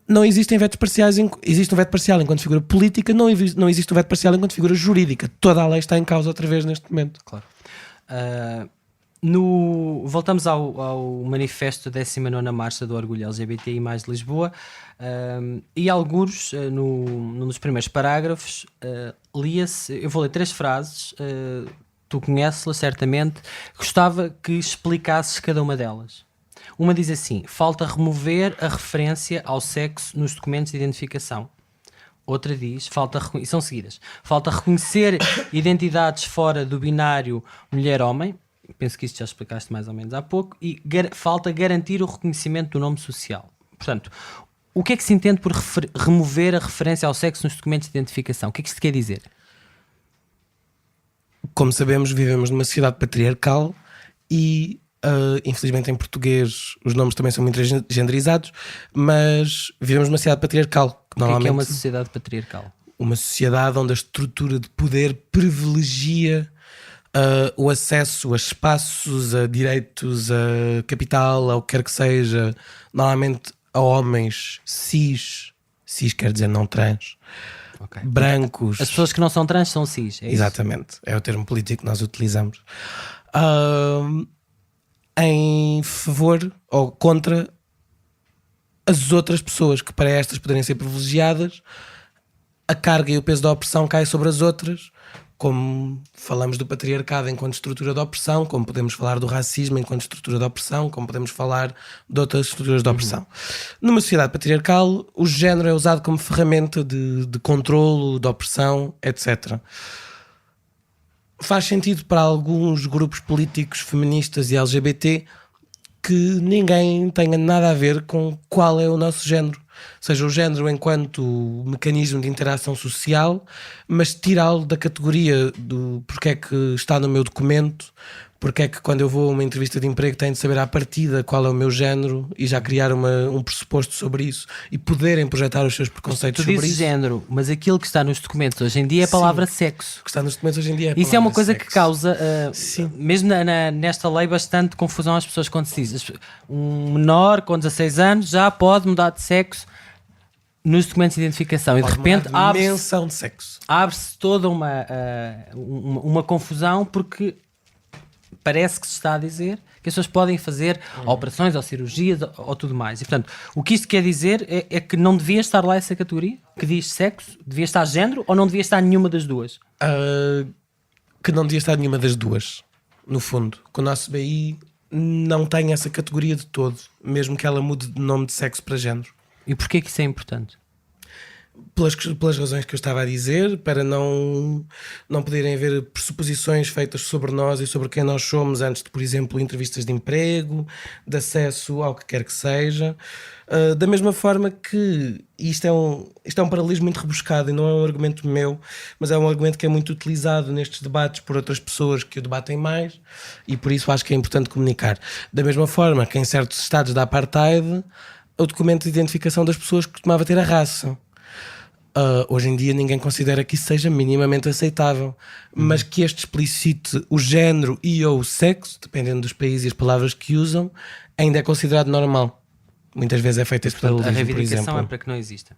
Speaker 2: Não existem vetos parciais, existe um veto parcial enquanto figura política, não existe um veto parcial enquanto figura jurídica. Toda a lei está em causa outra vez neste momento.
Speaker 1: Claro. Voltamos ao manifesto da 19ª Marcha do Orgulho LGBTI+, de Lisboa, e alguns, num dos primeiros parágrafos, lia-se, eu vou ler 3 frases, tu conheces-las certamente, gostava que explicasses cada uma delas. Uma diz assim: falta remover a referência ao sexo nos documentos de identificação. Outra diz, são seguidas, falta reconhecer identidades fora do binário mulher-homem, penso que isto já explicaste mais ou menos há pouco, e falta garantir o reconhecimento do nome social. Portanto, o que é que se entende por remover a referência ao sexo nos documentos de identificação? O que é que isto quer dizer?
Speaker 2: como sabemos, vivemos numa sociedade patriarcal e, infelizmente em português, os nomes também são muito genderizados, mas vivemos numa sociedade patriarcal.
Speaker 1: Que normalmente é uma sociedade patriarcal?
Speaker 2: Uma sociedade onde a estrutura de poder privilegia o acesso a espaços, a direitos, a capital, ao que quer que seja, normalmente a homens cis quer dizer não trans, brancos.
Speaker 1: As pessoas que não são trans são cis, é isso?
Speaker 2: Exatamente, é o termo político que nós utilizamos. Em favor ou contra as outras pessoas, que para estas poderem ser privilegiadas, a carga e o peso da opressão cai sobre as outras, como falamos do patriarcado enquanto estrutura de opressão, como podemos falar do racismo enquanto estrutura de opressão, como podemos falar de outras estruturas de opressão. Numa sociedade patriarcal, o género é usado como ferramenta de controlo, de opressão, etc. Faz sentido para alguns grupos políticos feministas e LGBT que ninguém tenha nada a ver com qual é o nosso género. Seja o género enquanto mecanismo de interação social, mas tirá-lo da categoria do porque é que está no meu documento, porque é que quando eu vou a uma entrevista de emprego tenho de saber à partida qual é o meu género e já criar um pressuposto sobre isso e poderem projetar os seus preconceitos sobre isso.
Speaker 1: Tu dizes género, mas aquilo que está nos documentos hoje em dia é a palavra sexo.
Speaker 2: O que está nos documentos hoje em dia é a palavra
Speaker 1: isso é uma coisa
Speaker 2: sexo.
Speaker 1: que causa, mesmo nesta lei, bastante confusão às pessoas quando se diz um menor com 16 anos já pode mudar de sexo nos documentos de identificação e de repente abre-se toda uma confusão porque parece que se está a dizer que as pessoas podem fazer operações ou cirurgias ou tudo mais. E, portanto, o que isto quer dizer é que não devia estar lá essa categoria que diz sexo, devia estar género ou não devia estar nenhuma das duas?
Speaker 2: Que não devia estar nenhuma das duas, no fundo. Que o nosso BI não tem essa categoria de todo, mesmo que ela mude de nome de sexo para género.
Speaker 1: E porquê que isso é importante?
Speaker 2: Pelas razões que eu estava a dizer, para não poderem haver pressuposições feitas sobre nós e sobre quem nós somos antes de, por exemplo, entrevistas de emprego, de acesso ao que quer que seja. Da mesma forma que isto é um paralelismo muito rebuscado e não é um argumento meu, mas é um argumento que é muito utilizado nestes debates por outras pessoas que o debatem mais e por isso acho que é importante comunicar. Da mesma forma que em certos estados da apartheid, o documento de identificação das pessoas costumava ter a raça. Hoje em dia ninguém considera que isso seja minimamente aceitável, mas que este explicite o género e ou o sexo, dependendo dos países e as palavras que usam, ainda é considerado normal. Muitas vezes é feito esse paralelismo,
Speaker 1: a reivindicação é para que não exista.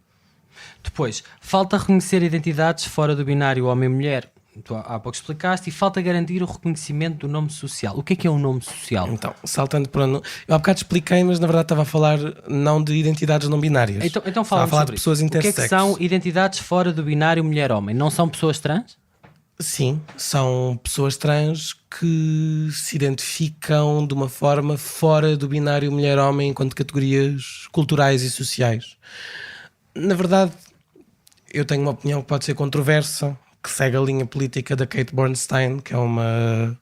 Speaker 1: Depois, falta reconhecer identidades fora do binário homem-mulher. Tu há pouco explicaste, e falta garantir o reconhecimento do nome social. O que é um nome social?
Speaker 2: Então, saltando para... Eu há bocado expliquei, mas na verdade estava a falar não de identidades não binárias.
Speaker 1: Então estava a falar de pessoas intersexo. O que é que são identidades fora do binário mulher-homem? Não são pessoas trans?
Speaker 2: Sim, são pessoas trans que se identificam de uma forma fora do binário mulher-homem enquanto categorias culturais e sociais. Na verdade, eu tenho uma opinião que pode ser controversa, que segue a linha política da Kate Bornstein, que é uma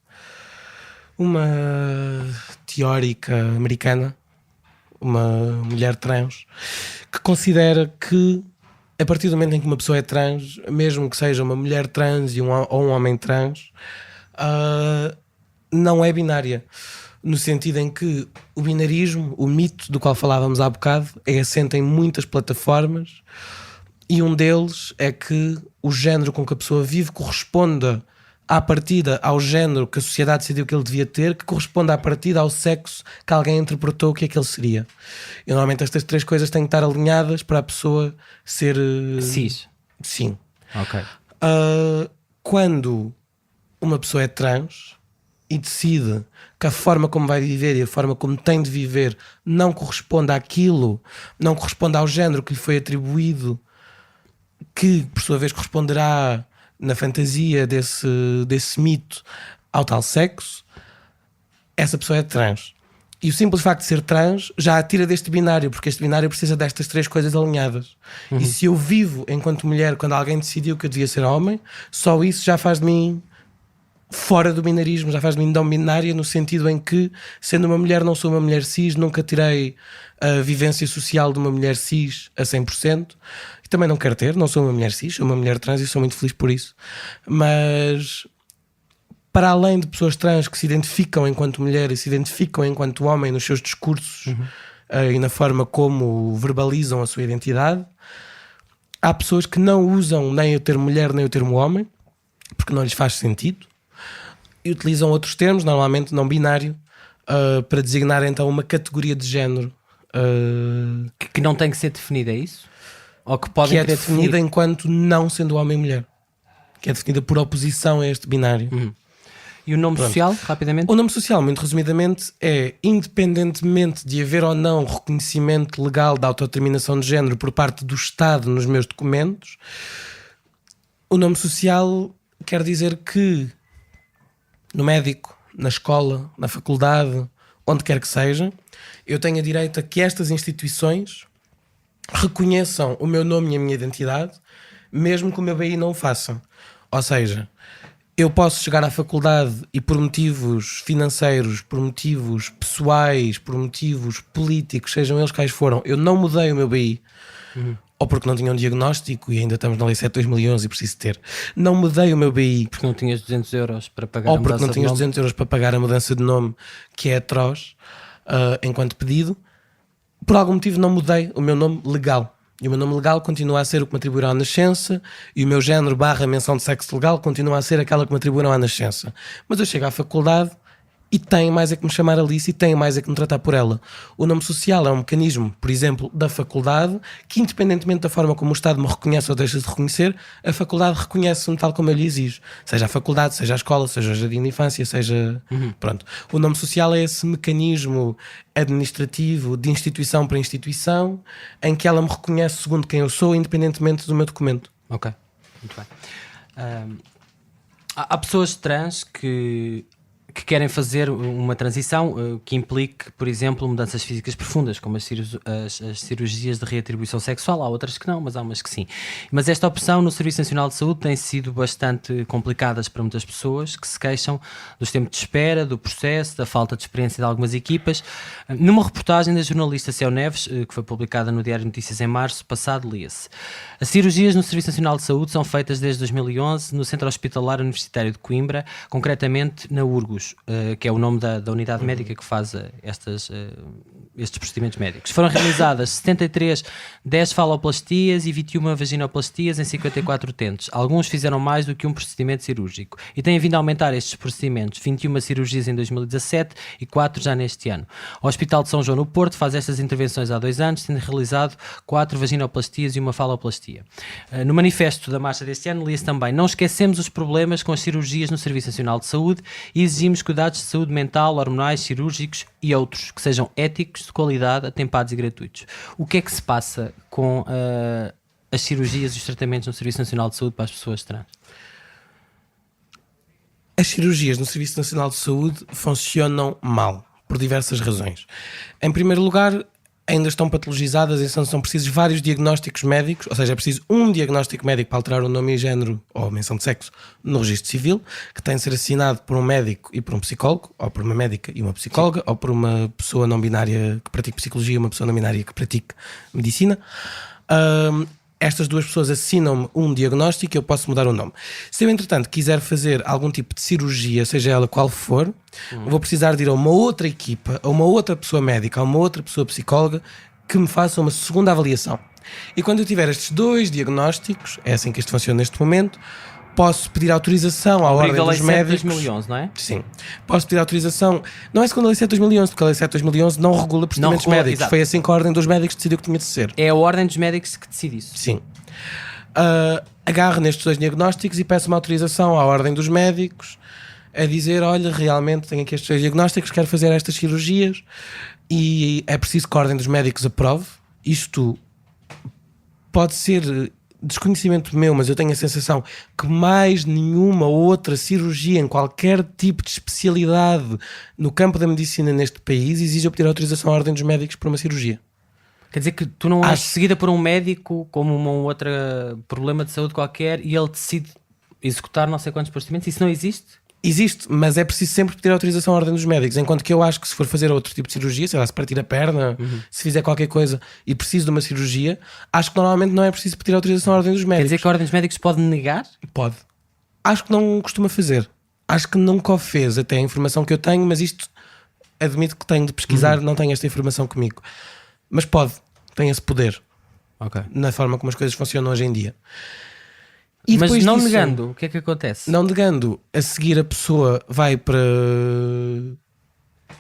Speaker 2: teórica americana, uma mulher trans, que considera que a partir do momento em que uma pessoa é trans, mesmo que seja uma mulher trans ou um homem trans, não é binária. No sentido em que o binarismo, o mito do qual falávamos há bocado, é assente em muitas plataformas. E um deles é que o género com que a pessoa vive corresponda à partida ao género que a sociedade decidiu que ele devia ter, que corresponda à partida ao sexo que alguém interpretou que ele seria. E normalmente estas três coisas têm que estar alinhadas para a pessoa ser...
Speaker 1: cis?
Speaker 2: Sim.
Speaker 1: Ok.
Speaker 2: Quando uma pessoa é trans e decide que a forma como vai viver e a forma como tem de viver não corresponde àquilo, não corresponde ao género que lhe foi atribuído, que por sua vez corresponderá na fantasia desse mito ao tal sexo, essa pessoa é trans. E o simples facto de ser trans já a tira deste binário, porque este binário precisa destas três coisas alinhadas. E se eu vivo enquanto mulher quando alguém decidiu que eu devia ser homem, só isso já faz de mim fora do binarismo, já faz de mim não binária, no sentido em que, sendo uma mulher, não sou uma mulher cis, nunca tirei a vivência social de uma mulher cis a 100%, e também não quero ter, não sou uma mulher cis, sou uma mulher trans e sou muito feliz por isso. Mas para além de pessoas trans que se identificam enquanto mulher e se identificam enquanto homem nos seus discursos e na forma como verbalizam a sua identidade, há pessoas que não usam nem o termo mulher nem o termo homem, porque não lhes faz sentido, e utilizam outros termos, normalmente não binário, para designar então uma categoria de género.
Speaker 1: Que não tem que ser definida, é isso? Ou que pode
Speaker 2: que é definida enquanto não sendo homem e mulher. Que é definida por oposição a este binário.
Speaker 1: E o nome social, rapidamente?
Speaker 2: O nome social, muito resumidamente, é independentemente de haver ou não reconhecimento legal da autodeterminação de género por parte do Estado nos meus documentos, o nome social quer dizer que no médico, na escola, na faculdade, onde quer que seja, eu tenho direito a que estas instituições reconheçam o meu nome e a minha identidade, mesmo que o meu BI não o faça. Ou seja, eu posso chegar à faculdade e por motivos financeiros, por motivos pessoais, por motivos políticos, sejam eles quais foram, eu não mudei o meu BI, ou porque não tinha um diagnóstico e ainda estamos na Lei 7/2011 e preciso ter. Não mudei o meu BI.
Speaker 1: Porque não tinhas 200 euros para pagar
Speaker 2: ou
Speaker 1: a mudança
Speaker 2: porque não tinhas
Speaker 1: de nome.
Speaker 2: 200 euros para pagar a mudança de nome, que é atroz, enquanto pedido. Por algum motivo não mudei o meu nome legal. E o meu nome legal continua a ser o que me atribuíram à nascença, e o meu género / menção de sexo legal continua a ser aquela que me atribuíram à nascença. Mas eu chego à faculdade e tenho mais é que me chamar Alice e tenho mais é que me tratar por ela. O nome social é um mecanismo, por exemplo, da faculdade, que independentemente da forma como o Estado me reconhece ou deixa de reconhecer, a faculdade reconhece-me tal como eu lhe exijo. Seja a faculdade, seja a escola, seja o jardim de infância, seja... Pronto. O nome social é esse mecanismo administrativo de instituição para instituição em que ela me reconhece segundo quem eu sou, independentemente do meu documento.
Speaker 1: Ok, muito bem. Há pessoas trans que querem fazer uma transição que implique, por exemplo, mudanças físicas profundas, como as cirurgias de reatribuição sexual. Há outras que não, mas há umas que sim. Mas esta opção no Serviço Nacional de Saúde tem sido bastante complicada para muitas pessoas que se queixam dos tempos de espera, do processo, da falta de experiência de algumas equipas. Numa reportagem da jornalista Céu Neves, que foi publicada no Diário de Notícias em março passado, lia-se: as cirurgias no Serviço Nacional de Saúde são feitas desde 2011 no Centro Hospitalar Universitário de Coimbra, concretamente na Urgos, que é o nome da unidade médica que faz estes procedimentos médicos. Foram realizadas 73 desfaloplastias e 21 vaginoplastias em 54 utentes. Alguns fizeram mais do que um procedimento cirúrgico e têm vindo a aumentar estes procedimentos: 21 cirurgias em 2017 e 4 já neste ano. O Hospital de São João no Porto faz estas intervenções há 2 anos, tendo realizado 4 vaginoplastias e uma faloplastia. No manifesto da marcha deste ano lia-se também: não esquecemos os problemas com as cirurgias no Serviço Nacional de Saúde e exigimos cuidados de saúde mental, hormonais, cirúrgicos e outros que sejam éticos, de qualidade, atempados e gratuitos. O que é que se passa com as cirurgias e os tratamentos no Serviço Nacional de Saúde para as pessoas trans?
Speaker 2: As cirurgias no Serviço Nacional de Saúde funcionam mal, por diversas razões. Em primeiro lugar, ainda estão patologizadas e são precisos vários diagnósticos médicos, ou seja, é preciso um diagnóstico médico para alterar o nome e género ou a menção de sexo no registro civil, que tem de ser assinado por um médico e por um psicólogo, ou por uma médica e uma psicóloga, ou por uma pessoa não binária que pratique psicologia e uma pessoa não binária que pratique medicina. Estas duas pessoas assinam-me um diagnóstico e eu posso mudar o nome. Se eu, entretanto, quiser fazer algum tipo de cirurgia, seja ela qual for, vou precisar de ir a uma outra equipa, a uma outra pessoa médica, a uma outra pessoa psicóloga que me faça uma segunda avaliação. E quando eu tiver estes 2 diagnósticos, é assim que isto funciona neste momento, posso pedir autorização à Ordem dos Médicos.
Speaker 1: 2011, não é?
Speaker 2: Sim. Posso pedir autorização. Não é segundo a Lei 7/2011, porque a Lei 7/2011 não regula procedimentos médicos.
Speaker 1: Exato.
Speaker 2: Foi assim que a Ordem dos Médicos decidiu que tinha de ser.
Speaker 1: É a Ordem dos Médicos que decide isso.
Speaker 2: Sim. Agarro nestes 2 diagnósticos e peço uma autorização à Ordem dos Médicos a dizer: olha, realmente tenho aqui estes 2 diagnósticos, quero fazer estas cirurgias e é preciso que a Ordem dos Médicos aprove. Isto pode ser desconhecimento meu, mas eu tenho a sensação que mais nenhuma outra cirurgia em qualquer tipo de especialidade no campo da medicina neste país exige eu pedir autorização à Ordem dos Médicos para uma cirurgia.
Speaker 1: Quer dizer que tu não és seguida por um médico como um outro problema de saúde qualquer e ele decide executar não sei quantos procedimentos? Isso não existe?
Speaker 2: Existe, mas é preciso sempre pedir autorização à Ordem dos Médicos. Enquanto que eu acho que se for fazer outro tipo de cirurgia, sei lá, se partir a perna, se fizer qualquer coisa e preciso de uma cirurgia, acho que normalmente não é preciso pedir autorização à Ordem dos Médicos.
Speaker 1: Quer dizer que a Ordem dos Médicos pode negar?
Speaker 2: Pode. Acho que não costuma fazer. acho que nunca o fez, até a informação que eu tenho, mas isto admito que tenho de pesquisar, não tenho esta informação comigo. Mas tem esse poder na forma como as coisas funcionam hoje em dia.
Speaker 1: E mas não disso, negando, o que é que acontece?
Speaker 2: Não negando, a seguir a pessoa vai para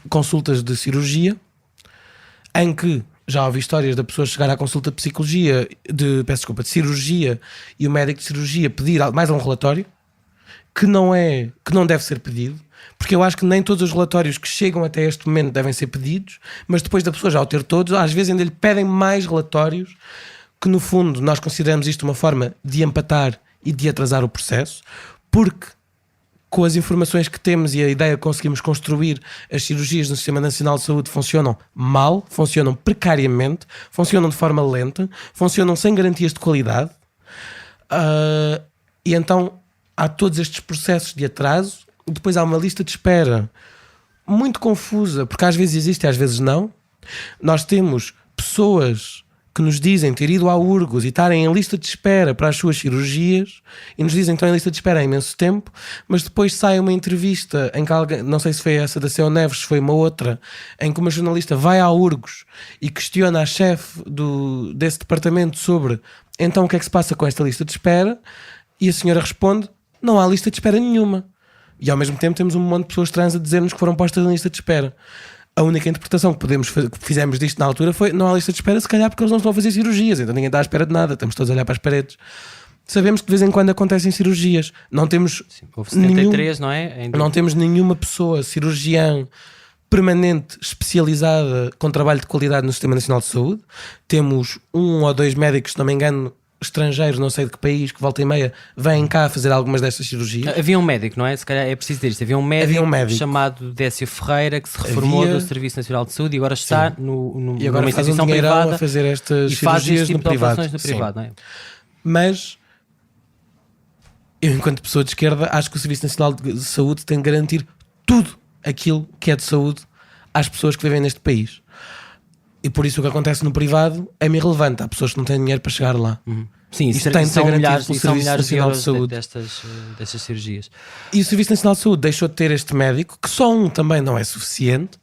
Speaker 2: consultas de cirurgia, em que já ouvi histórias da pessoa chegar à consulta de psicologia, de cirurgia, e o médico de cirurgia pedir mais um relatório que não deve ser pedido, porque eu acho que nem todos os relatórios que chegam até este momento devem ser pedidos, mas depois da pessoa já o ter todos, às vezes ainda lhe pedem mais relatórios, que no fundo nós consideramos isto uma forma de empatar e de atrasar o processo, porque com as informações que temos e a ideia que conseguimos construir, as cirurgias no Sistema Nacional de Saúde funcionam mal, funcionam precariamente, funcionam de forma lenta, funcionam sem garantias de qualidade, e então há todos estes processos de atraso. Depois há uma lista de espera muito confusa, porque às vezes existe e às vezes não. Nós temos pessoas que nos dizem ter ido ao Urgos e estarem em lista de espera para as suas cirurgias, e nos dizem que estão em lista de espera há imenso tempo, mas depois sai uma entrevista em que alguém, não sei se foi essa da C.O. Neves, se foi uma outra, em que uma jornalista vai ao Urgos e questiona a chefe desse departamento sobre então o que é que se passa com esta lista de espera, e a senhora responde: não há lista de espera nenhuma. E ao mesmo tempo temos um monte de pessoas trans a dizer-nos que foram postas na lista de espera. A única interpretação que fizemos disto na altura foi: não há lista de espera, se calhar porque eles não estão a fazer cirurgias, então ninguém está à espera de nada, estamos todos a olhar para as paredes. Sabemos que de vez em quando acontecem cirurgias. Não temos
Speaker 1: houve 73, não é?
Speaker 2: Não temos nenhuma pessoa cirurgiã permanente, especializada, com trabalho de qualidade no Sistema Nacional de Saúde. Temos 1 ou 2 médicos, se não me engano, estrangeiros, não sei de que país, que volta e meia vêm cá fazer algumas destas cirurgias.
Speaker 1: Havia um médico, não é? Se calhar é preciso dizer isto. Havia um médico chamado Décio Ferreira, que se reformou do Serviço Nacional de Saúde e agora está
Speaker 2: e agora
Speaker 1: numa
Speaker 2: faz
Speaker 1: instituição privada
Speaker 2: a fazer estas
Speaker 1: e faz
Speaker 2: cirurgias
Speaker 1: este tipo
Speaker 2: no privado.
Speaker 1: No privado, não é?
Speaker 2: Mas eu, enquanto pessoa de esquerda, acho que o Serviço Nacional de Saúde tem de garantir tudo aquilo que é de saúde às pessoas que vivem neste país. E por isso o que acontece no privado é-me irrelevante. Há pessoas que não têm dinheiro para chegar lá.
Speaker 1: Sim,
Speaker 2: isso tem de ser garantido pelo
Speaker 1: são
Speaker 2: Serviço
Speaker 1: milhares de
Speaker 2: Nacional
Speaker 1: euros
Speaker 2: de Saúde.
Speaker 1: destas cirurgias.
Speaker 2: E o Serviço Nacional de Saúde deixou de ter este médico, que só um também não é suficiente,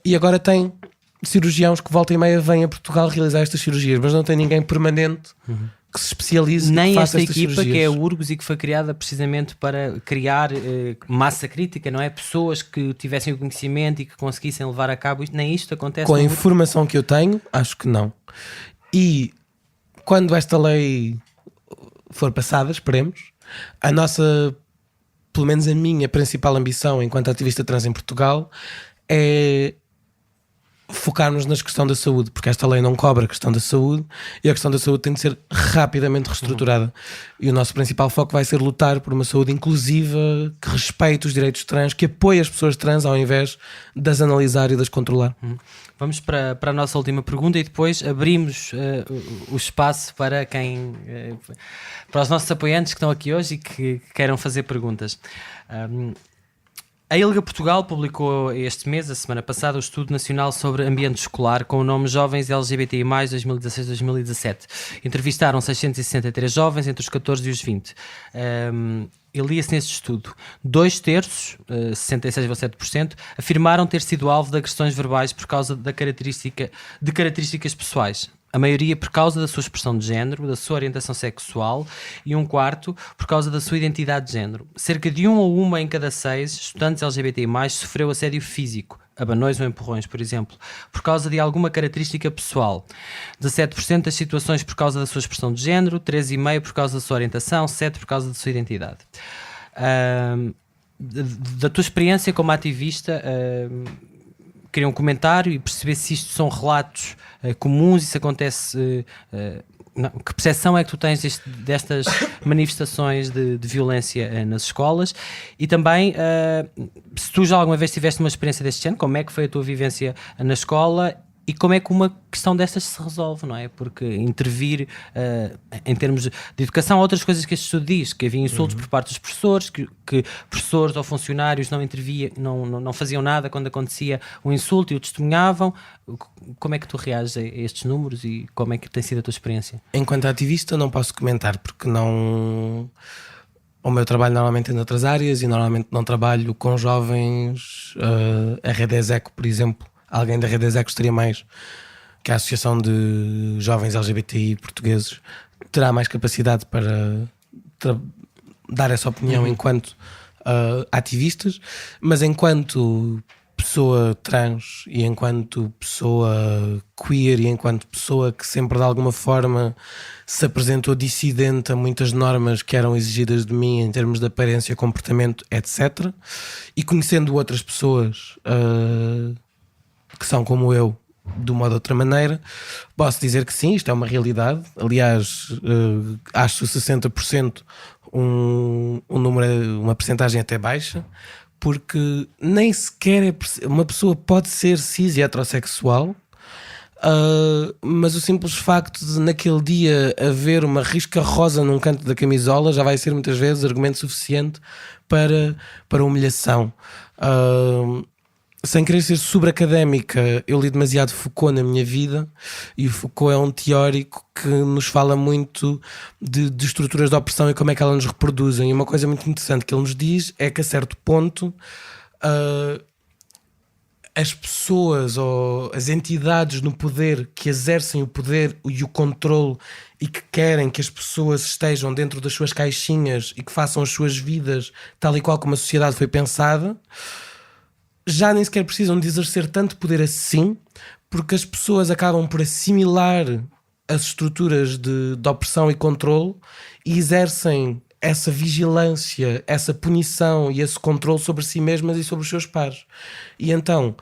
Speaker 2: e agora tem cirurgiãos que volta e meia vêm a Portugal realizar estas cirurgias, mas não tem ninguém permanente que se especialize
Speaker 1: nem
Speaker 2: e que faça
Speaker 1: esta
Speaker 2: estas
Speaker 1: equipa
Speaker 2: cirurgias.
Speaker 1: que é a Urgos e que foi criada precisamente para criar massa crítica, não é? Pessoas que tivessem o conhecimento e que conseguissem levar a cabo isto, nem isto acontece.
Speaker 2: Com a informação que eu tenho, acho que não. E quando esta lei for passada, esperemos, a nossa, pelo menos a minha principal ambição enquanto ativista trans em Portugal é focarmos na questão da saúde, porque esta lei não cobra a questão da saúde e a questão da saúde tem de ser rapidamente reestruturada. E o nosso principal foco vai ser lutar por uma saúde inclusiva, que respeite os direitos trans, que apoie as pessoas trans ao invés de as analisar e de as controlar.
Speaker 1: Vamos para a nossa última pergunta e depois abrimos o espaço para para os nossos apoiantes que estão aqui hoje e que queiram fazer perguntas. A ILGA Portugal publicou este mês, a semana passada, o Estudo Nacional sobre Ambiente Escolar com o nome Jovens LGBTI+, 2016-2017. Entrevistaram 663 jovens entre os 14 e os 20. E lia-se nesse estudo: 2/3, 66,7%, afirmaram ter sido alvo de agressões verbais por causa de características pessoais. A maioria por causa da sua expressão de género, da sua orientação sexual, e 1/4 por causa da sua identidade de género. Cerca de 1 ou 1 em cada 6 estudantes LGBTI+, sofreu assédio físico, abanões ou empurrões, por exemplo, por causa de alguma característica pessoal. 17% das situações por causa da sua expressão de género, 13,5% por causa da sua orientação, 7% por causa da sua identidade. Da tua experiência como ativista, queria um comentário e perceber se isto são relatos comuns, isso acontece. Que percepção é que tu tens destas manifestações de violência nas escolas? E também, se tu já alguma vez tiveste uma experiência deste género, como é que foi a tua vivência na escola e como é que uma questão destas se resolve, não é? Porque intervir em termos de educação, há outras coisas que este estudo diz, que havia insultos por parte dos professores, que professores ou funcionários não interviam, não faziam nada quando acontecia um insulto e o testemunhavam. Como é que tu reages a estes números e como é que tem sido a tua experiência?
Speaker 2: Enquanto ativista não posso comentar, porque não o meu trabalho normalmente é noutras áreas e normalmente não trabalho com jovens. A Rede Execo, por exemplo, alguém da Rede Execo gostaria mais, que a Associação de Jovens LGBTI Portugueses terá mais capacidade para dar essa opinião enquanto ativistas, mas enquanto pessoa trans e enquanto pessoa queer e enquanto pessoa que sempre de alguma forma se apresentou dissidente a muitas normas que eram exigidas de mim em termos de aparência, comportamento, etc. E conhecendo outras pessoas que são como eu, de uma ou de outra maneira, posso dizer que sim, isto é uma realidade. Aliás, acho 60% uma percentagem até baixa, porque nem sequer uma pessoa pode ser cis e heterossexual, mas o simples facto de naquele dia haver uma risca rosa num canto da camisola já vai ser muitas vezes argumento suficiente para humilhação. Sem querer ser sobre-académica, eu li demasiado Foucault na minha vida, e o Foucault é um teórico que nos fala muito de estruturas de opressão e como é que elas nos reproduzem. E uma coisa muito interessante que ele nos diz é que a certo ponto as pessoas ou as entidades no poder que exercem o poder e o controle e que querem que as pessoas estejam dentro das suas caixinhas e que façam as suas vidas tal e qual como a sociedade foi pensada, já nem sequer precisam de exercer tanto poder assim, porque as pessoas acabam por assimilar as estruturas de opressão e controle e exercem essa vigilância, essa punição e esse controle sobre si mesmas e sobre os seus pares. E então,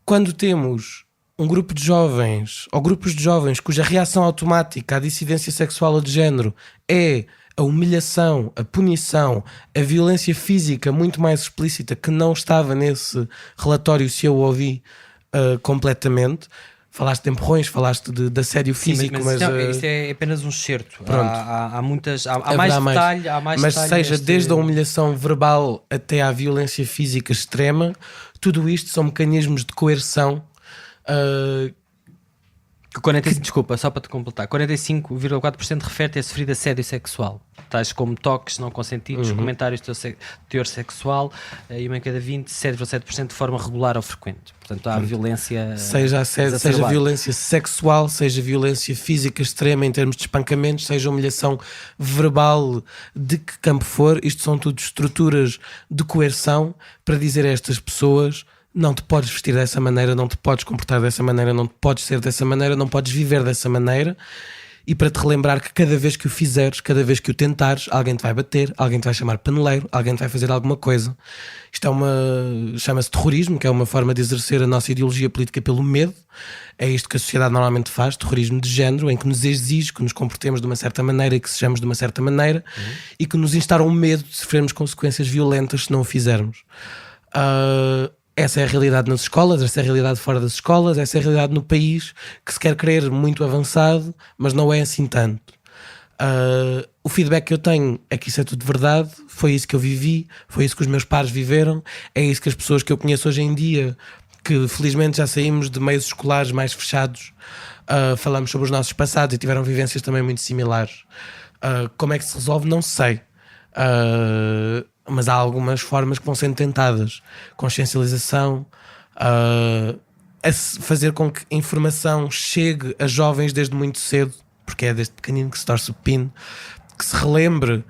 Speaker 2: quando temos um grupo de jovens ou grupos de jovens cuja reação automática à dissidência sexual ou de género é a humilhação, a punição, a violência física muito mais explícita, que não estava nesse relatório, se eu ouvi completamente. Falaste de empurrões, falaste de assédio físico, mas
Speaker 3: isto é apenas um excerto. Há mais detalhe.
Speaker 2: Mas seja desde a humilhação verbal até à violência física extrema, tudo isto são mecanismos de coerção.
Speaker 3: Desculpa, só para te completar, 45,4% refere-te a sofrer assédio sexual, tais como toques não consentidos, comentários de teor sexual, e uma em cada 27,7% de forma regular ou frequente. Portanto, há violência,
Speaker 2: seja violência sexual, seja violência física extrema em termos de espancamentos, seja humilhação verbal, de que campo for. Isto são tudo estruturas de coerção para dizer a estas pessoas: não te podes vestir dessa maneira, não te podes comportar dessa maneira, não te podes ser dessa maneira, não podes viver dessa maneira. E para te relembrar que cada vez que o fizeres, cada vez que o tentares, alguém te vai bater, alguém te vai chamar paneleiro, alguém te vai fazer alguma coisa. Isto chama-se terrorismo, que é uma forma de exercer a nossa ideologia política pelo medo. É isto que a sociedade normalmente faz, terrorismo de género, em que nos exige que nos comportemos de uma certa maneira e que sejamos de uma certa maneira, e que nos instaura um medo de sofrermos consequências violentas se não o fizermos. Essa é a realidade nas escolas, essa é a realidade fora das escolas, essa é a realidade no país, que se quer crer muito avançado, mas não é assim tanto. O feedback que eu tenho é que isso é tudo verdade, foi isso que eu vivi, foi isso que os meus pares viveram, é isso que as pessoas que eu conheço hoje em dia, que felizmente já saímos de meios escolares mais fechados, falamos sobre os nossos passados e tiveram vivências também muito similares. Como é que se resolve? Não sei. Mas há algumas formas que vão sendo tentadas. Consciencialização, a fazer com que a informação chegue a jovens desde muito cedo, porque é desde pequenino que se torce o pino, que se relembre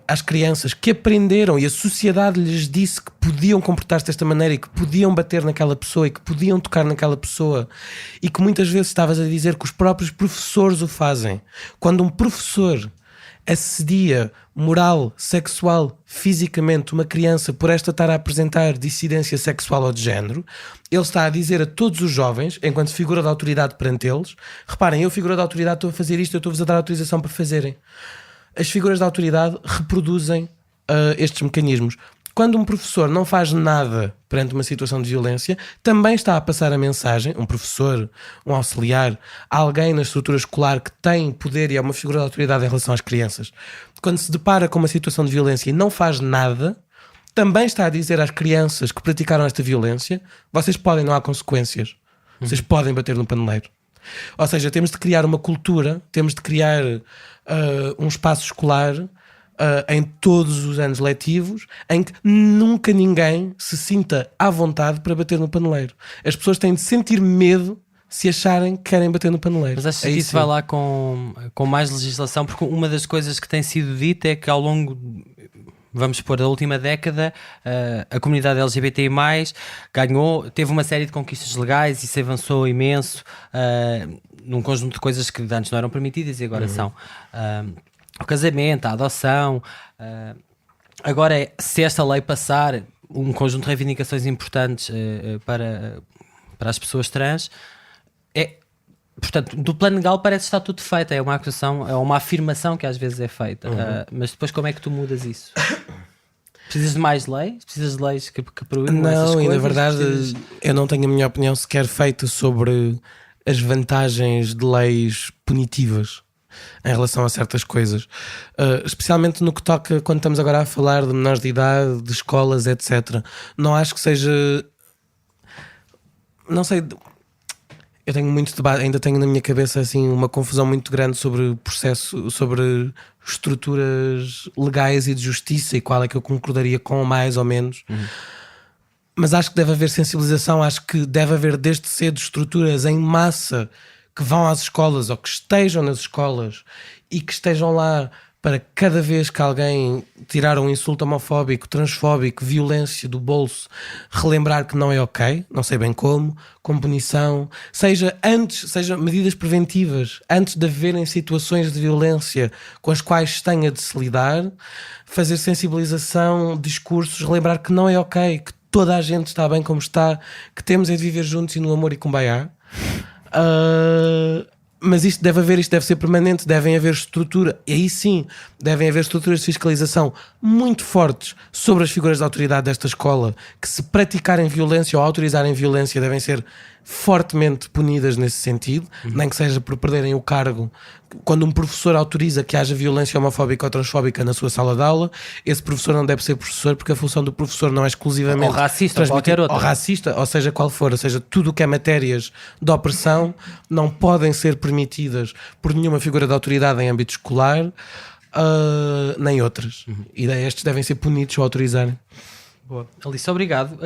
Speaker 2: às crianças que aprenderam e a sociedade lhes disse que podiam comportar-se desta maneira e que podiam bater naquela pessoa e que podiam tocar naquela pessoa, e que muitas vezes estavas a dizer que os próprios professores o fazem. Quando um professor assedia moral, sexual, fisicamente uma criança por esta estar a apresentar dissidência sexual ou de género, ele está a dizer a todos os jovens, enquanto figura de autoridade perante eles: reparem, eu, figura de autoridade, estou a fazer isto, eu estou-vos a dar autorização para fazerem. As figuras de autoridade reproduzem estes mecanismos. Quando um professor não faz nada perante uma situação de violência, também está a passar a mensagem, um professor, um auxiliar, alguém na estrutura escolar que tem poder e é uma figura de autoridade em relação às crianças. Quando se depara com uma situação de violência e não faz nada, também está a dizer às crianças que praticaram esta violência: vocês podem, não há consequências. Vocês podem bater no paneleiro. Ou seja, temos de criar uma cultura, temos de criar um espaço escolar em todos os anos letivos, em que nunca ninguém se sinta à vontade para bater no paneleiro. As pessoas têm de sentir medo se acharem que querem bater no paneleiro.
Speaker 3: Mas achas que isso vai lá com mais legislação? Porque uma das coisas que tem sido dita é que ao longo, vamos pôr, da última década, a comunidade LGBTI+, teve uma série de conquistas legais e se avançou imenso num conjunto de coisas que antes não eram permitidas e agora são. O casamento, a adoção. Agora, se esta lei passar, um conjunto de reivindicações importantes para as pessoas trans, portanto, do plano legal parece estar tudo feito. É uma acusação, é uma afirmação que às vezes é feita. Mas depois como é que tu mudas isso? Precisas de mais leis? Precisas de leis que proíbam essas coisas?
Speaker 2: Não, e na verdade eu não tenho a minha opinião sequer feita sobre as vantagens de leis punitivas em relação a certas coisas, especialmente no que toca quando estamos agora a falar de menores de idade, de escolas, etc. Não acho que seja, não sei, eu tenho muito debate, ainda tenho na minha cabeça assim uma confusão muito grande sobre processo, sobre estruturas legais e de justiça e qual é que eu concordaria com mais ou menos. Mas acho que deve haver sensibilização, acho que deve haver desde cedo estruturas em massa que vão às escolas ou que estejam nas escolas e que estejam lá para cada vez que alguém tirar um insulto homofóbico, transfóbico, violência do bolso, relembrar que não é ok, não sei bem como punição, seja medidas preventivas, antes de haverem situações de violência com as quais se tenha de se lidar, fazer sensibilização, discursos, relembrar que não é ok, que toda a gente está bem como está, que temos é de viver juntos e no amor e kumbaya. Mas isto deve ser permanente, devem haver estrutura, e aí sim devem haver estruturas de fiscalização muito fortes sobre as figuras de autoridade desta escola, que se praticarem violência ou autorizarem violência devem ser fortemente punidas nesse sentido, nem que seja por perderem o cargo. Quando um professor autoriza que haja violência homofóbica ou transfóbica na sua sala de aula, esse professor não deve ser professor, porque a função do professor não é exclusivamente
Speaker 3: ou racista, ou qualquer outra,
Speaker 2: ou racista, ou seja, qual for, ou seja, tudo o que é matérias de opressão não podem ser permitidas por nenhuma figura de autoridade em âmbito escolar, nem outras. E estes devem ser punidos ou autorizarem.
Speaker 3: Boa. Alice, obrigado.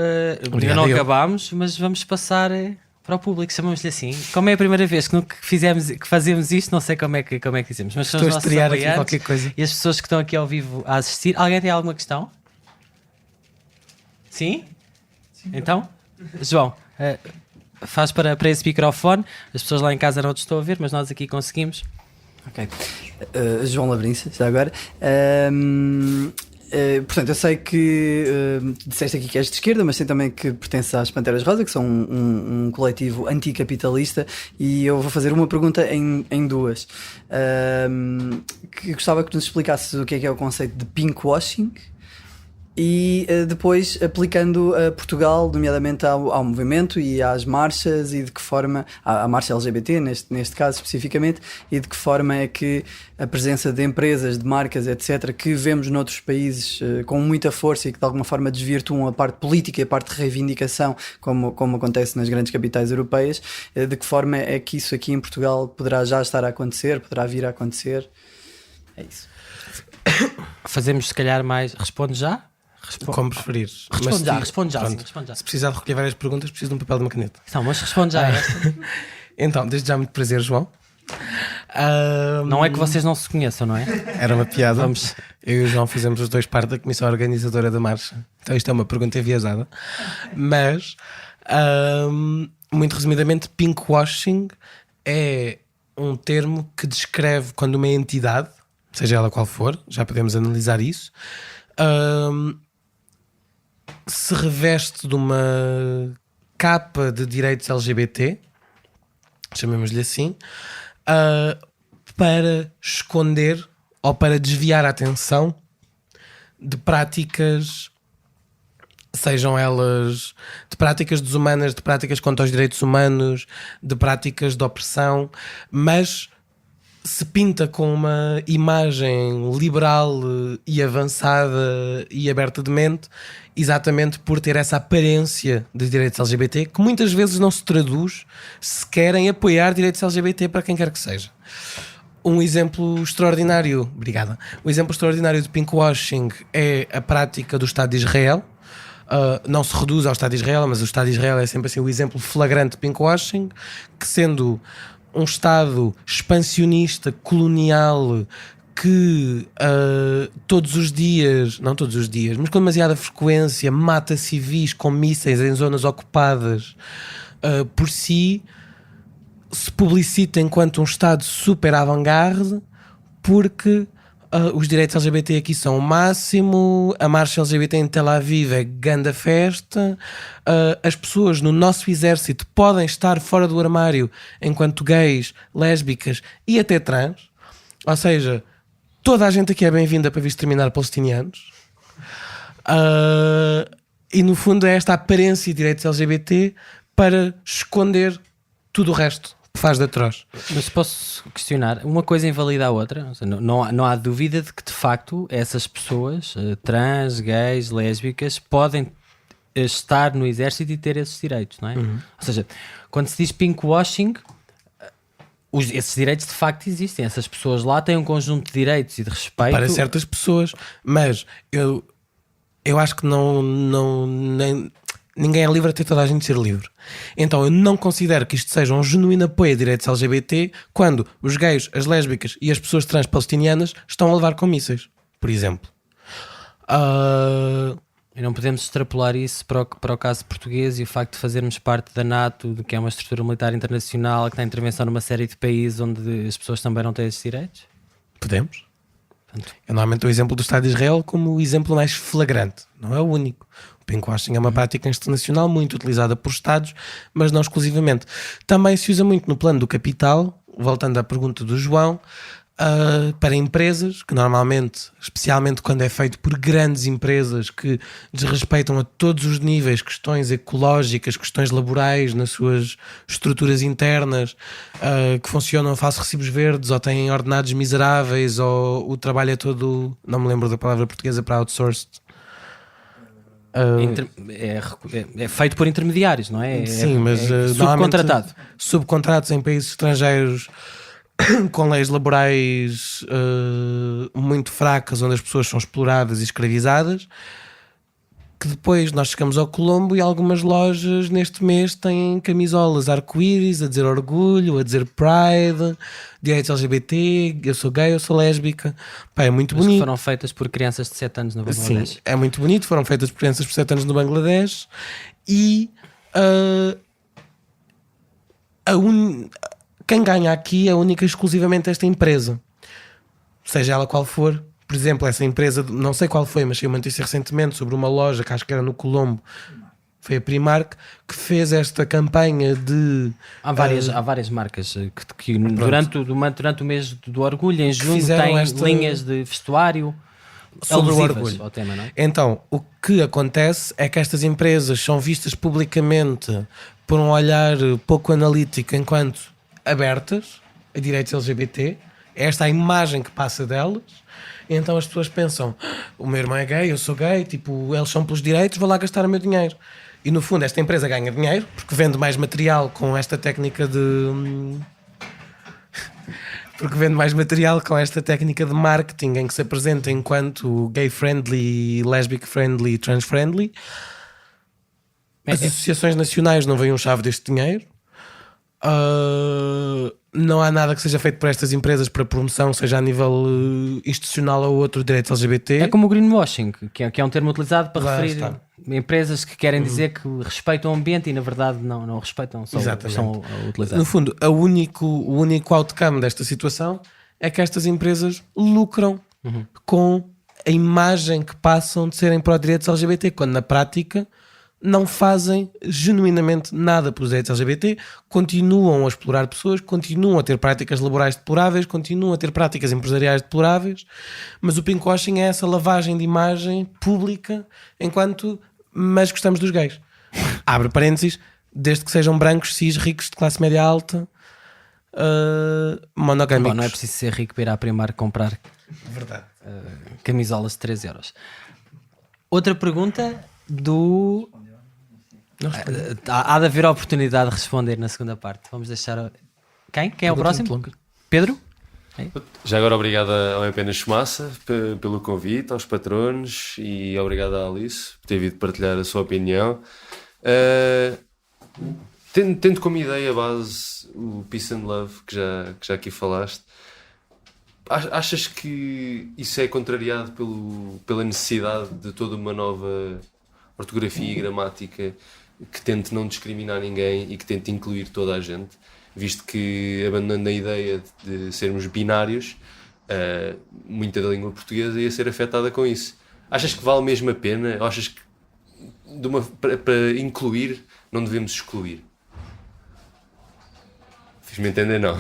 Speaker 2: Obrigado,
Speaker 3: não acabámos, mas vamos passar para o público, chamamos-lhe assim. Como é a primeira vez que fazemos isto, não sei como é que dizemos. Mas
Speaker 2: estou a estrear aqui qualquer coisa.
Speaker 3: E as pessoas que estão aqui ao vivo a assistir. Alguém tem alguma questão? Sim? Então, João, faz para esse microfone. As pessoas lá em casa não te estão a ver, mas nós aqui conseguimos.
Speaker 4: Ok. João Labrinça, já agora. Portanto, eu sei que disseste aqui que és de esquerda, mas sei também que pertence às Panteras Rosa, que são um coletivo anticapitalista, e eu vou fazer uma pergunta em duas. Que gostava que nos explicasses o que é o conceito de pinkwashing e depois aplicando a Portugal, nomeadamente ao movimento e às marchas, e de que forma, à marcha LGBT neste caso especificamente, e de que forma é que a presença de empresas, de marcas, etc., que vemos noutros países com muita força e que de alguma forma desvirtuam a parte política e a parte de reivindicação, como acontece nas grandes capitais europeias, de que forma é que isso aqui em Portugal poderá já estar a acontecer, poderá vir a acontecer? É isso.
Speaker 3: Fazemos se calhar mais... Responde já?
Speaker 2: Como preferires.
Speaker 3: Responde já.
Speaker 2: Se precisar de recolher várias perguntas, preciso de um papel e de uma caneta.
Speaker 3: Então, mas responde já esta.
Speaker 2: Então, desde já muito prazer, João.
Speaker 3: Não é que vocês não se conheçam, não é?
Speaker 2: Era uma piada. Eu e o João fazemos os dois parte da comissão organizadora da marcha. Então isto é uma pergunta enviesada. Mas, muito resumidamente, pinkwashing é um termo que descreve quando uma entidade, seja ela qual for, já podemos analisar isso, se reveste de uma capa de direitos LGBT, chamemos-lhe assim, para esconder ou para desviar a atenção de práticas, sejam elas de práticas desumanas, de práticas contra os direitos humanos, de práticas de opressão, mas se pinta com uma imagem liberal e avançada e aberta de mente, exatamente por ter essa aparência de direitos LGBT, que muitas vezes não se traduz sequer em apoiar direitos LGBT para quem quer que seja. Um exemplo extraordinário, obrigada. Um exemplo extraordinário de pinkwashing é a prática do Estado de Israel. Não se reduz ao Estado de Israel, mas o Estado de Israel é sempre assim o exemplo flagrante de pinkwashing, que sendo um Estado expansionista, colonial, que todos os dias, não todos os dias, mas com demasiada frequência, mata civis com mísseis em zonas ocupadas por si, se publicita enquanto um Estado super avant-garde, porque os direitos LGBT aqui são o máximo, a marcha LGBT em Tel Aviv é ganda festa, as pessoas no nosso exército podem estar fora do armário enquanto gays, lésbicas e até trans, ou seja, toda a gente aqui é bem-vinda para vir exterminar palestinianos. E no fundo é esta aparência de direitos LGBT para esconder tudo o resto que faz de atroz.
Speaker 3: Mas posso questionar, uma coisa invalida a outra? Ou seja, não há dúvida de que de facto essas pessoas, trans, gays, lésbicas, podem estar no exército e ter esses direitos, não é? Ou seja, quando se diz pinkwashing, esses direitos de facto existem. Essas pessoas lá têm um conjunto de direitos e de respeito
Speaker 2: para certas pessoas, mas eu acho que ninguém é livre até toda a gente ser livre. Então eu não considero que isto seja um genuíno apoio a direitos LGBT quando os gays, as lésbicas e as pessoas trans palestinianas estão a levar com mísseis, por exemplo.
Speaker 3: E não podemos extrapolar isso para o caso português e o facto de fazermos parte da NATO, que é uma estrutura militar internacional que tem intervenção numa série de países onde as pessoas também não têm esses direitos?
Speaker 2: Podemos. Eu normalmente dou o exemplo do Estado de Israel como o exemplo mais flagrante, não é o único. O pinkwashing é uma prática internacional muito utilizada por Estados, mas não exclusivamente. Também se usa muito no plano do capital, voltando à pergunta do João, para empresas, que normalmente, especialmente quando é feito por grandes empresas que desrespeitam a todos os níveis questões ecológicas, questões laborais nas suas estruturas internas, que funcionam a face recibos verdes ou têm ordenados miseráveis ou o trabalho é todo, não me lembro da palavra portuguesa para outsourced.
Speaker 3: É feito por intermediários, não é?
Speaker 2: Sim, mas
Speaker 3: subcontratado.
Speaker 2: Subcontratos em países estrangeiros com leis laborais muito fracas, onde as pessoas são exploradas e escravizadas, que depois nós chegamos ao Colombo e algumas lojas neste mês têm camisolas arco-íris a dizer orgulho, a dizer pride, direitos LGBT, eu sou gay, eu sou lésbica. Pá, é muito bonito.
Speaker 3: Que foram feitas por crianças de 7 anos no Bangladesh.
Speaker 2: Sim, é muito bonito, foram feitas por crianças de 7 anos no Bangladesh e quem ganha aqui é única e exclusivamente esta empresa, seja ela qual for. Por exemplo, essa empresa, não sei qual foi, mas saiu uma notícia recentemente sobre uma loja que acho que era no Colombo, foi a Primark, que fez esta campanha de...
Speaker 3: Há várias marcas que durante o mês do orgulho, em junho, têm linhas de vestuário
Speaker 2: sobre o orgulho.
Speaker 3: Ao tema, não é?
Speaker 2: Então, o que acontece é que estas empresas são vistas publicamente por um olhar pouco analítico enquanto abertas a direitos LGBT. É esta a imagem que passa delas. Então as pessoas pensam, o meu irmão é gay, eu sou gay, tipo, eles são pelos direitos, vou lá gastar o meu dinheiro. E no fundo esta empresa ganha dinheiro porque vende mais material com esta técnica de... porque vende mais material com esta técnica de marketing em que se apresenta enquanto gay-friendly, lesbic-friendly, trans-friendly. As associações nacionais não veem um chave deste dinheiro. Não há nada que seja feito por estas empresas para promoção, seja a nível institucional ou outro, direitos LGBT.
Speaker 3: É como o greenwashing, que é um termo utilizado para referir empresas que querem dizer que respeitam o ambiente e na verdade não respeitam, só estão a utilizar.
Speaker 2: No fundo, o único outcome desta situação é que estas empresas lucram com a imagem que passam de serem pró-direitos LGBT, quando na prática não fazem genuinamente nada pelos direitos LGBT, continuam a explorar pessoas, continuam a ter práticas laborais deploráveis, continuam a ter práticas empresariais deploráveis, mas o pinkwashing é essa lavagem de imagem pública mas gostamos dos gays. Abre parênteses, desde que sejam brancos, cis, ricos, de classe média alta, monogâmicos.
Speaker 3: Bom, não é preciso ser rico para ir à Primark comprar camisolas de 3 euros. Outra pergunta do... Há de haver a oportunidade de responder na segunda parte. Vamos deixar... Quem é o próximo? Pedro?
Speaker 5: Já agora obrigado ao Apenas Fumaça pelo convite, aos patronos, e obrigado à Alice por ter vindo partilhar a sua opinião. Tendo como ideia base o Peace and Love, que já aqui falaste, achas que isso é contrariado pela necessidade de toda uma nova ortografia e gramática que tente não discriminar ninguém e que tente incluir toda a gente, visto que, abandonando a ideia de sermos binários, muita da língua portuguesa ia ser afetada com isso? Achas que vale mesmo a pena? Ou achas que para incluir não devemos excluir? Fiz-me entender, não.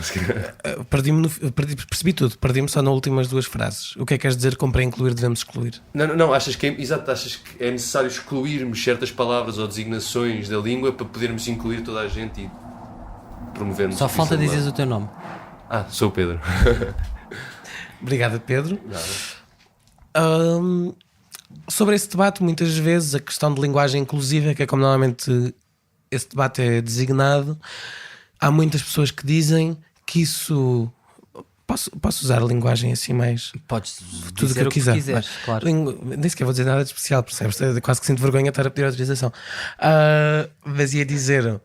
Speaker 2: Percebi tudo, perdi-me só nas últimas duas frases. O que é que queres dizer com para incluir devemos excluir?
Speaker 5: Não, achas que é necessário excluirmos certas palavras ou designações da língua para podermos incluir toda a gente e promovermos?
Speaker 3: Só falta dizeres o teu nome.
Speaker 5: Sou o Pedro.
Speaker 2: Obrigado, Pedro. Sobre esse debate, muitas vezes a questão de linguagem inclusiva, que é como normalmente esse debate é designado, há muitas pessoas que dizem que isso... Posso usar a linguagem assim mais...
Speaker 3: Podes
Speaker 2: tudo
Speaker 3: dizer
Speaker 2: que eu quiser.
Speaker 3: Quiseres, claro.
Speaker 2: Nem sequer vou dizer nada de especial, percebes? Quase que sinto vergonha de estar a pedir autorização. Mas ia dizer...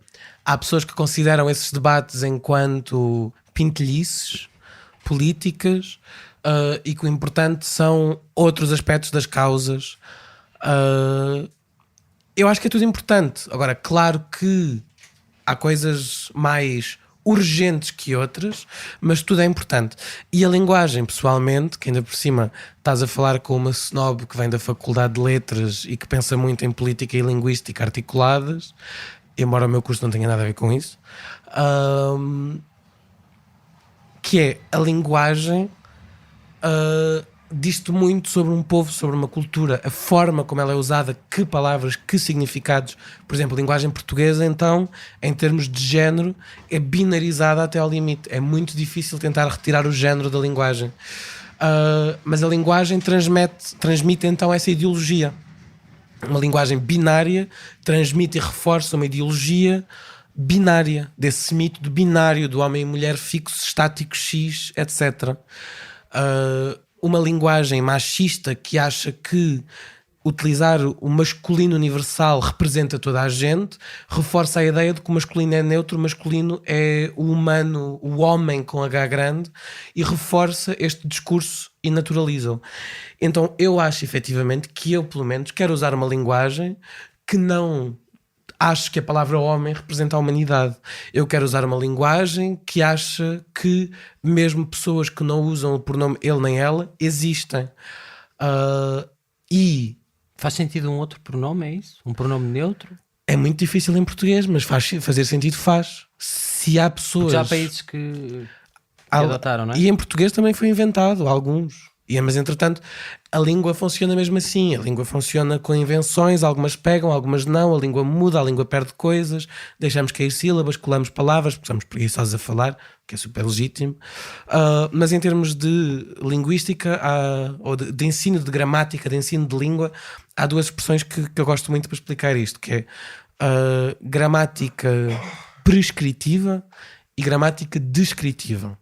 Speaker 2: Há pessoas que consideram esses debates enquanto pintelhices políticas e que o importante são outros aspectos das causas. Eu acho que é tudo importante. Agora, claro que há coisas mais urgentes que outras, mas tudo é importante. E a linguagem, pessoalmente, que ainda por cima estás a falar com uma snob que vem da Faculdade de Letras e que pensa muito em política e linguística articuladas, embora o meu curso não tenha nada a ver com isso, que é a linguagem diz-te muito sobre um povo, sobre uma cultura, a forma como ela é usada, que palavras, que significados. Por exemplo, a linguagem portuguesa, então, em termos de género, é binarizada até ao limite. É muito difícil tentar retirar o género da linguagem. Mas a linguagem transmite então essa ideologia. Uma linguagem binária transmite e reforça uma ideologia binária, desse mito do binário, do homem e mulher fixo, estático, X, etc. Uma linguagem machista que acha que utilizar o masculino universal representa toda a gente, reforça a ideia de que o masculino é neutro, o masculino é o humano, o homem com H grande, e reforça este discurso e naturaliza-o. Então eu acho efetivamente que eu, pelo menos, quero usar uma linguagem que não acho que a palavra homem representa a humanidade. Eu quero usar uma linguagem que acha que mesmo pessoas que não usam o pronome ele nem ela existem. E
Speaker 3: faz sentido um outro pronome, é isso? Um pronome neutro?
Speaker 2: É muito difícil em português, mas fazer sentido faz. Se há pessoas...
Speaker 3: Porque já há países que adotaram, não é?
Speaker 2: E em português também foi inventado, alguns. Mas entretanto a língua funciona mesmo assim. A língua funciona com invenções, algumas pegam, algumas não, a língua muda, a língua perde coisas, deixamos cair sílabas, colamos palavras porque somos preguiçosos a falar, que é super legítimo. Mas em termos de linguística ou de ensino de gramática, de ensino de língua, há duas expressões que eu gosto muito para explicar isto, que é gramática prescritiva e gramática descritiva.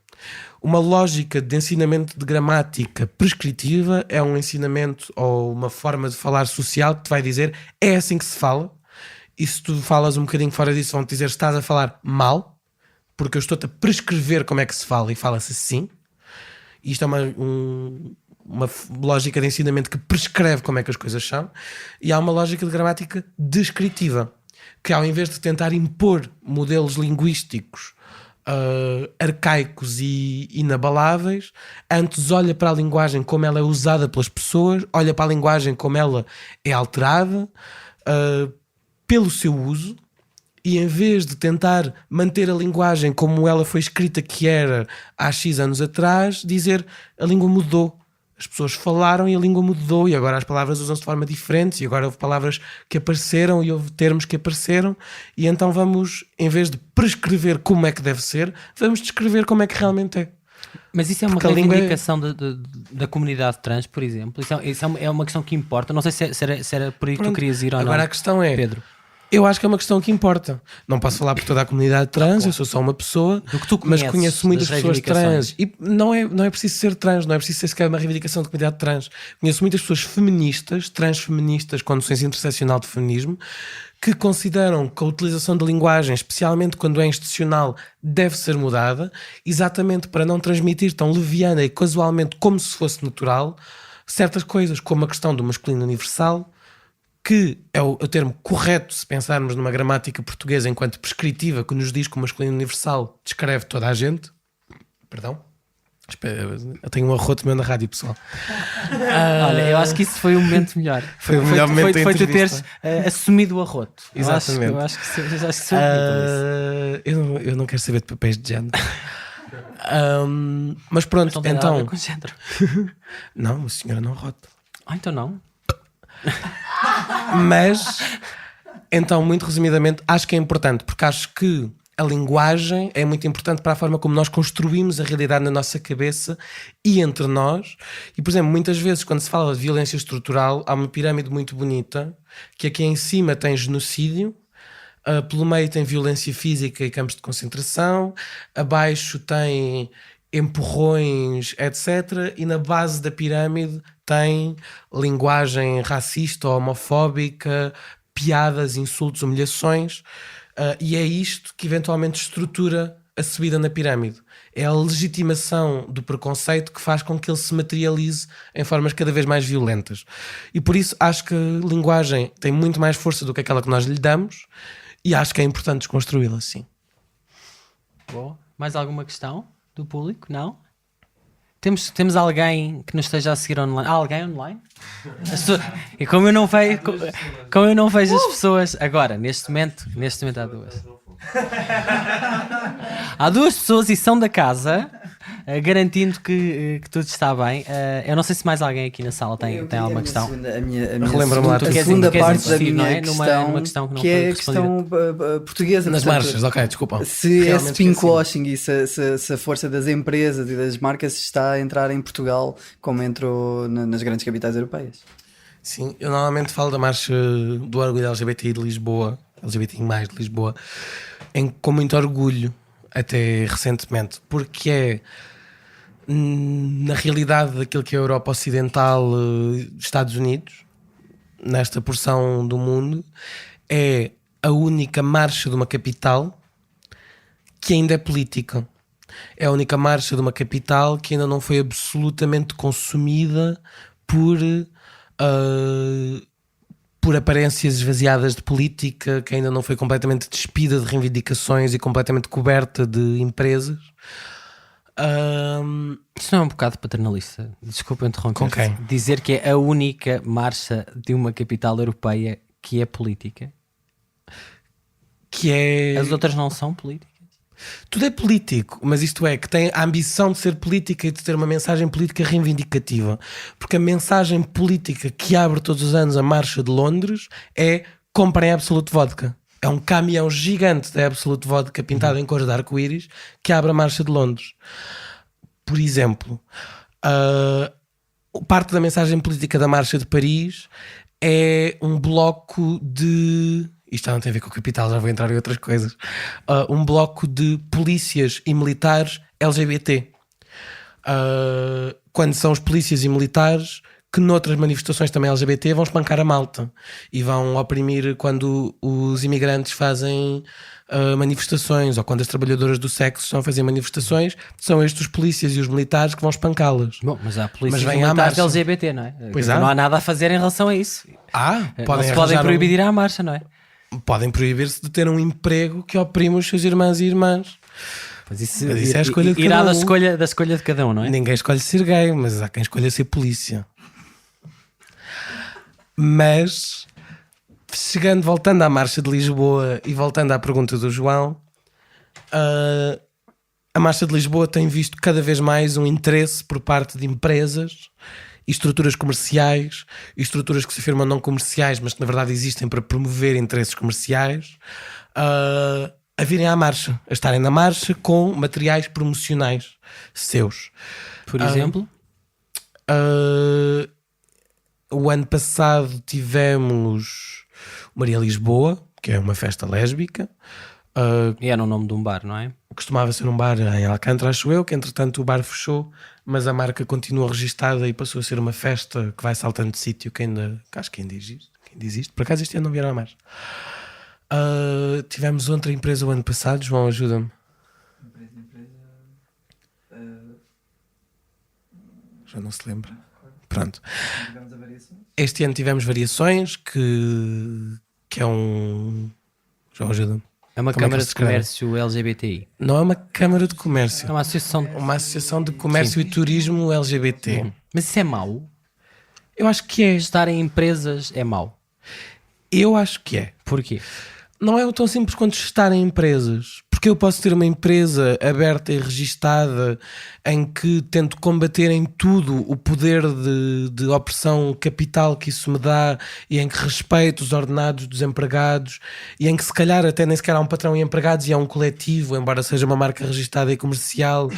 Speaker 2: Uma lógica de ensinamento de gramática prescritiva é um ensinamento ou uma forma de falar social que te vai dizer é assim que se fala, e se tu falas um bocadinho fora disso vão-te dizer estás a falar mal, porque eu estou-te a prescrever como é que se fala e fala-se assim. Isto é uma lógica de ensinamento que prescreve como é que as coisas são, e há uma lógica de gramática descritiva, que ao invés de tentar impor modelos linguísticos arcaicos e inabaláveis, antes olha para a linguagem como ela é usada pelas pessoas, olha para a linguagem como ela é alterada pelo seu uso, e em vez de tentar manter a linguagem como ela foi escrita, que era há X anos atrás, dizer a língua mudou. As pessoas falaram e a língua mudou, e agora as palavras usam-se de forma diferente, e agora houve palavras que apareceram e houve termos que apareceram, e então vamos, em vez de prescrever como é que deve ser, vamos descrever como é que realmente é.
Speaker 3: Mas isso é uma reivindicação da comunidade trans, por exemplo? Isso é uma questão que importa? Não sei se era por aí que tu querias ir ou não.
Speaker 2: Agora a questão é,
Speaker 3: Pedro.
Speaker 2: Eu acho que é uma questão que importa. Não posso falar por toda a comunidade trans, eu sou só uma pessoa,
Speaker 3: Do que tu
Speaker 2: mas
Speaker 3: conheces
Speaker 2: conheço muitas
Speaker 3: das
Speaker 2: pessoas
Speaker 3: reivindicações.
Speaker 2: trans. E não é preciso ser trans, não é preciso ser sequer uma reivindicação de comunidade trans. Conheço muitas pessoas feministas, transfeministas, com noções interseccional de feminismo, que consideram que a utilização da linguagem, especialmente quando é institucional, deve ser mudada, exatamente para não transmitir tão leviana e casualmente como se fosse natural certas coisas, como a questão do masculino universal, que é o termo correto se pensarmos numa gramática portuguesa enquanto prescritiva, que nos diz que o masculino universal descreve toda a gente. Perdão? Espera, eu tenho um arroto meu na rádio, pessoal.
Speaker 3: Olha, eu acho que isso foi o momento melhor.
Speaker 2: Foi o melhor momento da
Speaker 3: Foi tu teres
Speaker 2: entrevista.
Speaker 3: Assumido o arroto.
Speaker 2: Exatamente.
Speaker 3: Eu acho que sou bonito.
Speaker 2: Eu não quero saber de papéis de género. Mas pronto,
Speaker 3: Não tem nada a ver
Speaker 2: então.
Speaker 3: com género.
Speaker 2: Não, a senhora não rota.
Speaker 3: Então não.
Speaker 2: Mas, então, muito resumidamente, acho que é importante, porque acho que a linguagem é muito importante para a forma como nós construímos a realidade na nossa cabeça e entre nós. E, por exemplo, muitas vezes, quando se fala de violência estrutural, há uma pirâmide muito bonita, que aqui em cima tem genocídio, pelo meio tem violência física e campos de concentração, abaixo tem empurrões, etc. E na base da pirâmide tem linguagem racista, homofóbica, piadas, insultos, humilhações, e é isto que eventualmente estrutura a subida na pirâmide. É a legitimação do preconceito que faz com que ele se materialize em formas cada vez mais violentas. E por isso acho que a linguagem tem muito mais força do que aquela que nós lhe damos, e acho que é importante desconstruí-la, sim.
Speaker 3: Boa. Mais alguma questão do público? Não? Temos alguém que nos esteja a seguir online? Há alguém online? E como eu não vejo as pessoas agora, neste momento há duas. Há duas pessoas e são da casa, garantindo que tudo está bem. Eu não sei se mais alguém aqui na sala tem alguma questão.
Speaker 2: Relembra-me lá.
Speaker 4: A
Speaker 3: queres
Speaker 4: segunda
Speaker 3: queres
Speaker 4: parte da
Speaker 3: insistir,
Speaker 4: minha
Speaker 3: não é?
Speaker 4: questão,
Speaker 3: Numa questão que não
Speaker 4: que
Speaker 3: foi
Speaker 4: é a
Speaker 3: respondida.
Speaker 4: questão portuguesa.
Speaker 2: Nas
Speaker 4: portanto,
Speaker 2: marchas, ok, desculpa.
Speaker 4: Se esse
Speaker 2: Realmente
Speaker 4: pinkwashing e se a força das empresas e das marcas está a entrar em Portugal como entrou nas grandes capitais europeias.
Speaker 2: Sim, eu normalmente falo da marcha do orgulho LGBTI de Lisboa, LGBTI+, de Lisboa, com muito orgulho, até recentemente, porque é, na realidade, daquilo que é a Europa Ocidental, Estados Unidos, nesta porção do mundo, é a única marcha de uma capital que ainda é política. É a única marcha de uma capital que ainda não foi absolutamente consumida por aparências esvaziadas de política, que ainda não foi completamente despida de reivindicações e completamente coberta de empresas.
Speaker 3: Isso não é um bocado paternalista? Desculpa interromper.
Speaker 2: Com quem?
Speaker 3: Dizer que é a única marcha de uma capital europeia que é política.
Speaker 2: Que é...
Speaker 3: As outras não são políticas.
Speaker 2: Tudo é político, mas isto é, que tem a ambição de ser política e de ter uma mensagem política reivindicativa. Porque a mensagem política que abre todos os anos a Marcha de Londres é: comprem Absolute Vodka. É um caminhão gigante da Absolute Vodka pintado em cores de arco-íris que abre a Marcha de Londres. Por exemplo, parte da mensagem política da Marcha de Paris é um bloco de... Isto não tem a ver com o capital, já vou entrar em outras coisas. Um bloco de polícias e militares LGBT. Quando são os polícias e militares que noutras manifestações também LGBT vão espancar a malta e vão oprimir quando os imigrantes fazem manifestações, ou quando as trabalhadoras do sexo estão a fazer manifestações, são estes os polícias e os militares que vão espantá-las.
Speaker 3: Bom, mas há polícias
Speaker 2: Mas vem à
Speaker 3: militares
Speaker 2: marcha.
Speaker 3: LGBT, não é?
Speaker 2: Pois
Speaker 3: Não
Speaker 2: há.
Speaker 3: há nada a fazer em relação a isso. Não se podem proibir de ir à marcha, não é?
Speaker 2: Podem proibir-se de ter um emprego que oprime os seus irmãos e irmãs.
Speaker 3: Mas isso
Speaker 2: é a escolha de
Speaker 3: irá
Speaker 2: cada
Speaker 3: da escolha de cada um, não é?
Speaker 2: Ninguém escolhe ser gay, mas há quem escolha ser polícia. Mas, voltando à Marcha de Lisboa e voltando à pergunta do João, a Marcha de Lisboa tem visto cada vez mais um interesse por parte de empresas e estruturas comerciais, e estruturas que se afirmam não comerciais, mas que na verdade existem para promover interesses comerciais, a virem à marcha, a estarem na marcha com materiais promocionais seus.
Speaker 3: Por exemplo?
Speaker 2: O ano passado tivemos Maria Lisboa, que é uma festa lésbica.
Speaker 3: E era o nome de um bar, não é?
Speaker 2: Costumava ser um bar em Alcântara, acho eu, que entretanto o bar fechou, mas a marca continua registada e passou a ser uma festa que vai saltando de sítio, que acho que ainda existe. Por acaso este ano não vieram a mais. Tivemos outra empresa o ano passado, João, ajuda-me. Já não se lembra. Pronto. Este ano tivemos variações, que é um... João, ajuda-me.
Speaker 3: É uma
Speaker 2: Como é que
Speaker 3: Câmara
Speaker 2: se
Speaker 3: de
Speaker 2: escreve?
Speaker 3: Comércio LGBTI.
Speaker 2: Não é uma Câmara de Comércio.
Speaker 3: É uma associação.
Speaker 2: Uma associação de comércio e turismo LGBT.
Speaker 3: Mas isso é mau?
Speaker 2: Eu acho que é.
Speaker 3: Estar em empresas é mau.
Speaker 2: Eu acho que é.
Speaker 3: Porquê?
Speaker 2: Não é tão simples quanto estar em empresas. Porque eu posso ter uma empresa aberta e registada em que tento combater em tudo o poder de opressão capital que isso me dá, e em que respeito os ordenados dos empregados, e em que se calhar até nem sequer há um patrão e empregados e há um coletivo, embora seja uma marca registada e comercial,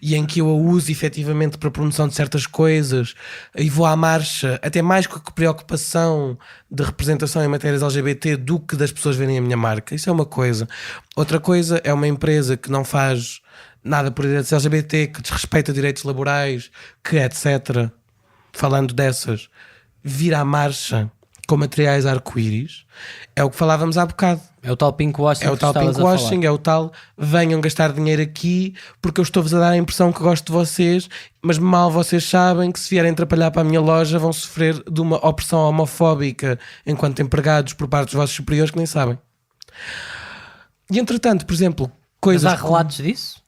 Speaker 2: e em que eu a uso efetivamente para a promoção de certas coisas, e vou à marcha até mais com a preocupação de representação em matérias LGBT do que das pessoas verem a minha marca. Isso é uma coisa. Outra coisa é uma empresa que não faz nada por direitos LGBT, que desrespeita direitos laborais, que etc. Falando dessas, vir à marcha com materiais arco-íris. É o que falávamos há bocado.
Speaker 3: É o tal pinkwashing.
Speaker 2: É o tal pinkwashing, é o tal venham gastar dinheiro aqui porque eu estou-vos a dar a impressão que gosto de vocês, mas mal vocês sabem que se vierem atrapalhar para a minha loja vão sofrer de uma opressão homofóbica enquanto empregados por parte dos vossos superiores que nem sabem. E entretanto, por exemplo, coisas...
Speaker 3: Mas há relatos disso?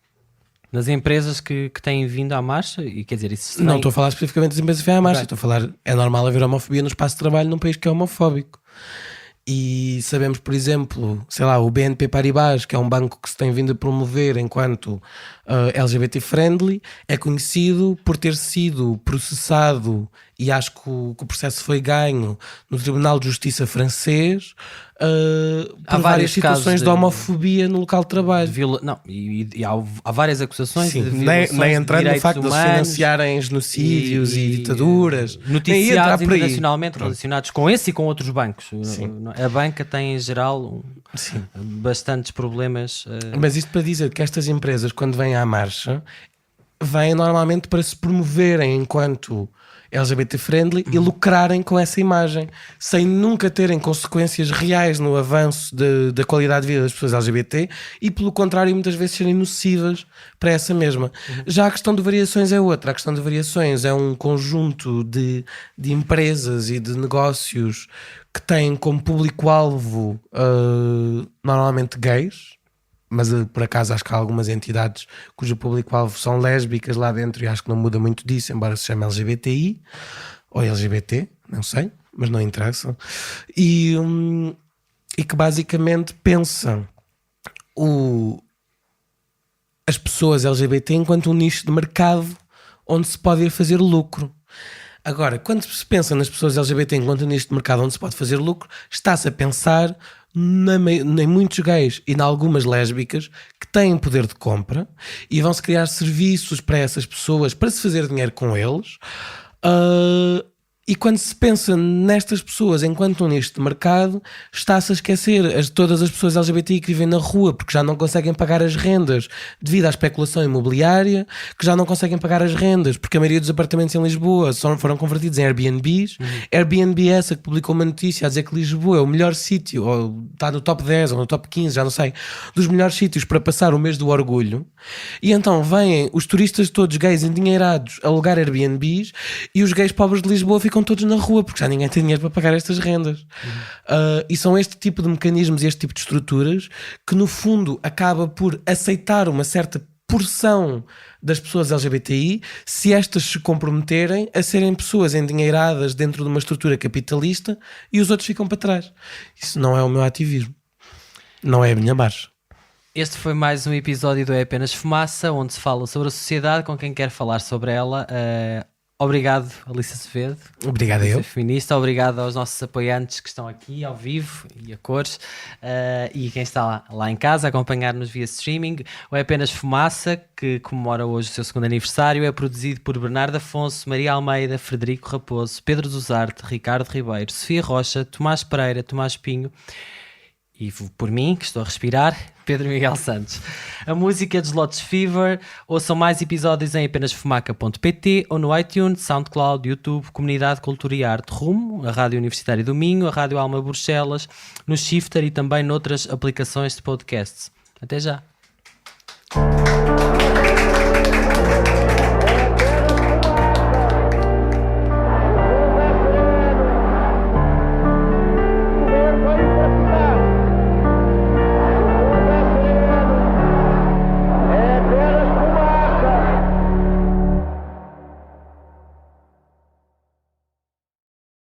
Speaker 3: Nas empresas que têm vindo à marcha? E quer dizer, isso
Speaker 2: Não estou a falar especificamente das empresas que vêm à marcha,
Speaker 3: Okay.
Speaker 2: estou a falar, é normal haver homofobia no espaço de trabalho num país que é homofóbico. E sabemos, por exemplo, sei lá, o BNP Paribas, que é um banco que se tem vindo a promover enquanto LGBT friendly, é conhecido por ter sido processado, e acho que o processo foi ganho no Tribunal de Justiça francês,
Speaker 3: Há
Speaker 2: por várias
Speaker 3: vários
Speaker 2: situações
Speaker 3: casos
Speaker 2: de homofobia no local de trabalho.
Speaker 3: Não, e há várias acusações
Speaker 2: Sim,
Speaker 3: de violações
Speaker 2: nem entrando
Speaker 3: de
Speaker 2: no facto de
Speaker 3: direitos
Speaker 2: eles
Speaker 3: humanos
Speaker 2: financiarem genocídios e ditaduras. Nem ia entrar
Speaker 3: noticiados
Speaker 2: por aí.
Speaker 3: internacionalmente relacionados com esse e com outros bancos. A banca tem em geral bastantes problemas.
Speaker 2: Mas isto para dizer que estas empresas, quando vêm à marcha, vêm normalmente para se promoverem enquanto LGBT friendly e lucrarem com essa imagem, sem nunca terem consequências reais no avanço da qualidade de vida das pessoas LGBT, e pelo contrário muitas vezes serem nocivas para essa mesma. Já a questão de variações é outra. A questão de variações é um conjunto de empresas e de negócios que têm como público-alvo normalmente gays, mas por acaso acho que há algumas entidades cujo público-alvo são lésbicas lá dentro, e acho que não muda muito disso, embora se chame LGBTI ou LGBT, não sei, mas não interessa. E que basicamente pensam as pessoas LGBT enquanto um nicho de mercado onde se pode ir fazer lucro. Agora, quando se pensa nas pessoas LGBT enquanto um nicho de mercado onde se pode fazer lucro, está-se a pensar em muitos gays e em algumas lésbicas que têm poder de compra e vão-se criar serviços para essas pessoas para se fazer dinheiro com eles. E quando se pensa nestas pessoas enquanto um nicho de mercado, está-se a esquecer todas as pessoas LGBTI que vivem na rua porque já não conseguem pagar as rendas devido à especulação imobiliária, que já não conseguem pagar as rendas porque a maioria dos apartamentos em Lisboa foram convertidos em Airbnbs. Airbnb é essa que publicou uma notícia a dizer que Lisboa é o melhor sítio, ou está no top 10 ou no top 15, já não sei, dos melhores sítios para passar o mês do orgulho. E então vêm os turistas todos gays endinheirados a alugar Airbnbs, e os gays pobres de Lisboa ficam todos na rua porque já ninguém tem dinheiro para pagar estas rendas. E são este tipo de mecanismos e este tipo de estruturas que no fundo acaba por aceitar uma certa porção das pessoas LGBTI se estas se comprometerem a serem pessoas endinheiradas dentro de uma estrutura capitalista, e os outros ficam para trás. Isso não é o meu ativismo, não é a minha marcha.
Speaker 3: Este foi mais um episódio do É Apenas Fumaça, onde se fala sobre a sociedade com quem quer falar sobre ela. Obrigado, Alice Azevedo.
Speaker 2: Obrigado a eu.
Speaker 3: Feminista. Obrigado aos nossos apoiantes que estão aqui ao vivo e a cores, e quem está lá em casa a acompanhar-nos via streaming. O É Apenas Fumaça, que comemora hoje o seu segundo aniversário, é produzido por Bernardo Afonso, Maria Almeida, Frederico Raposo, Pedro Duzarte, Ricardo Ribeiro, Sofia Rocha, Tomás Pereira, Tomás Pinho E por mim, que estou a respirar, Pedro Miguel Santos. A música é dos Lotus Fever. Ouçam mais episódios em apenasfumaca.pt ou no iTunes, SoundCloud, YouTube, Comunidade Cultura e Arte Rumo, a Rádio Universitária do Minho, a Rádio Alma Bruxelas, no Shifter e também noutras aplicações de podcasts. Até já!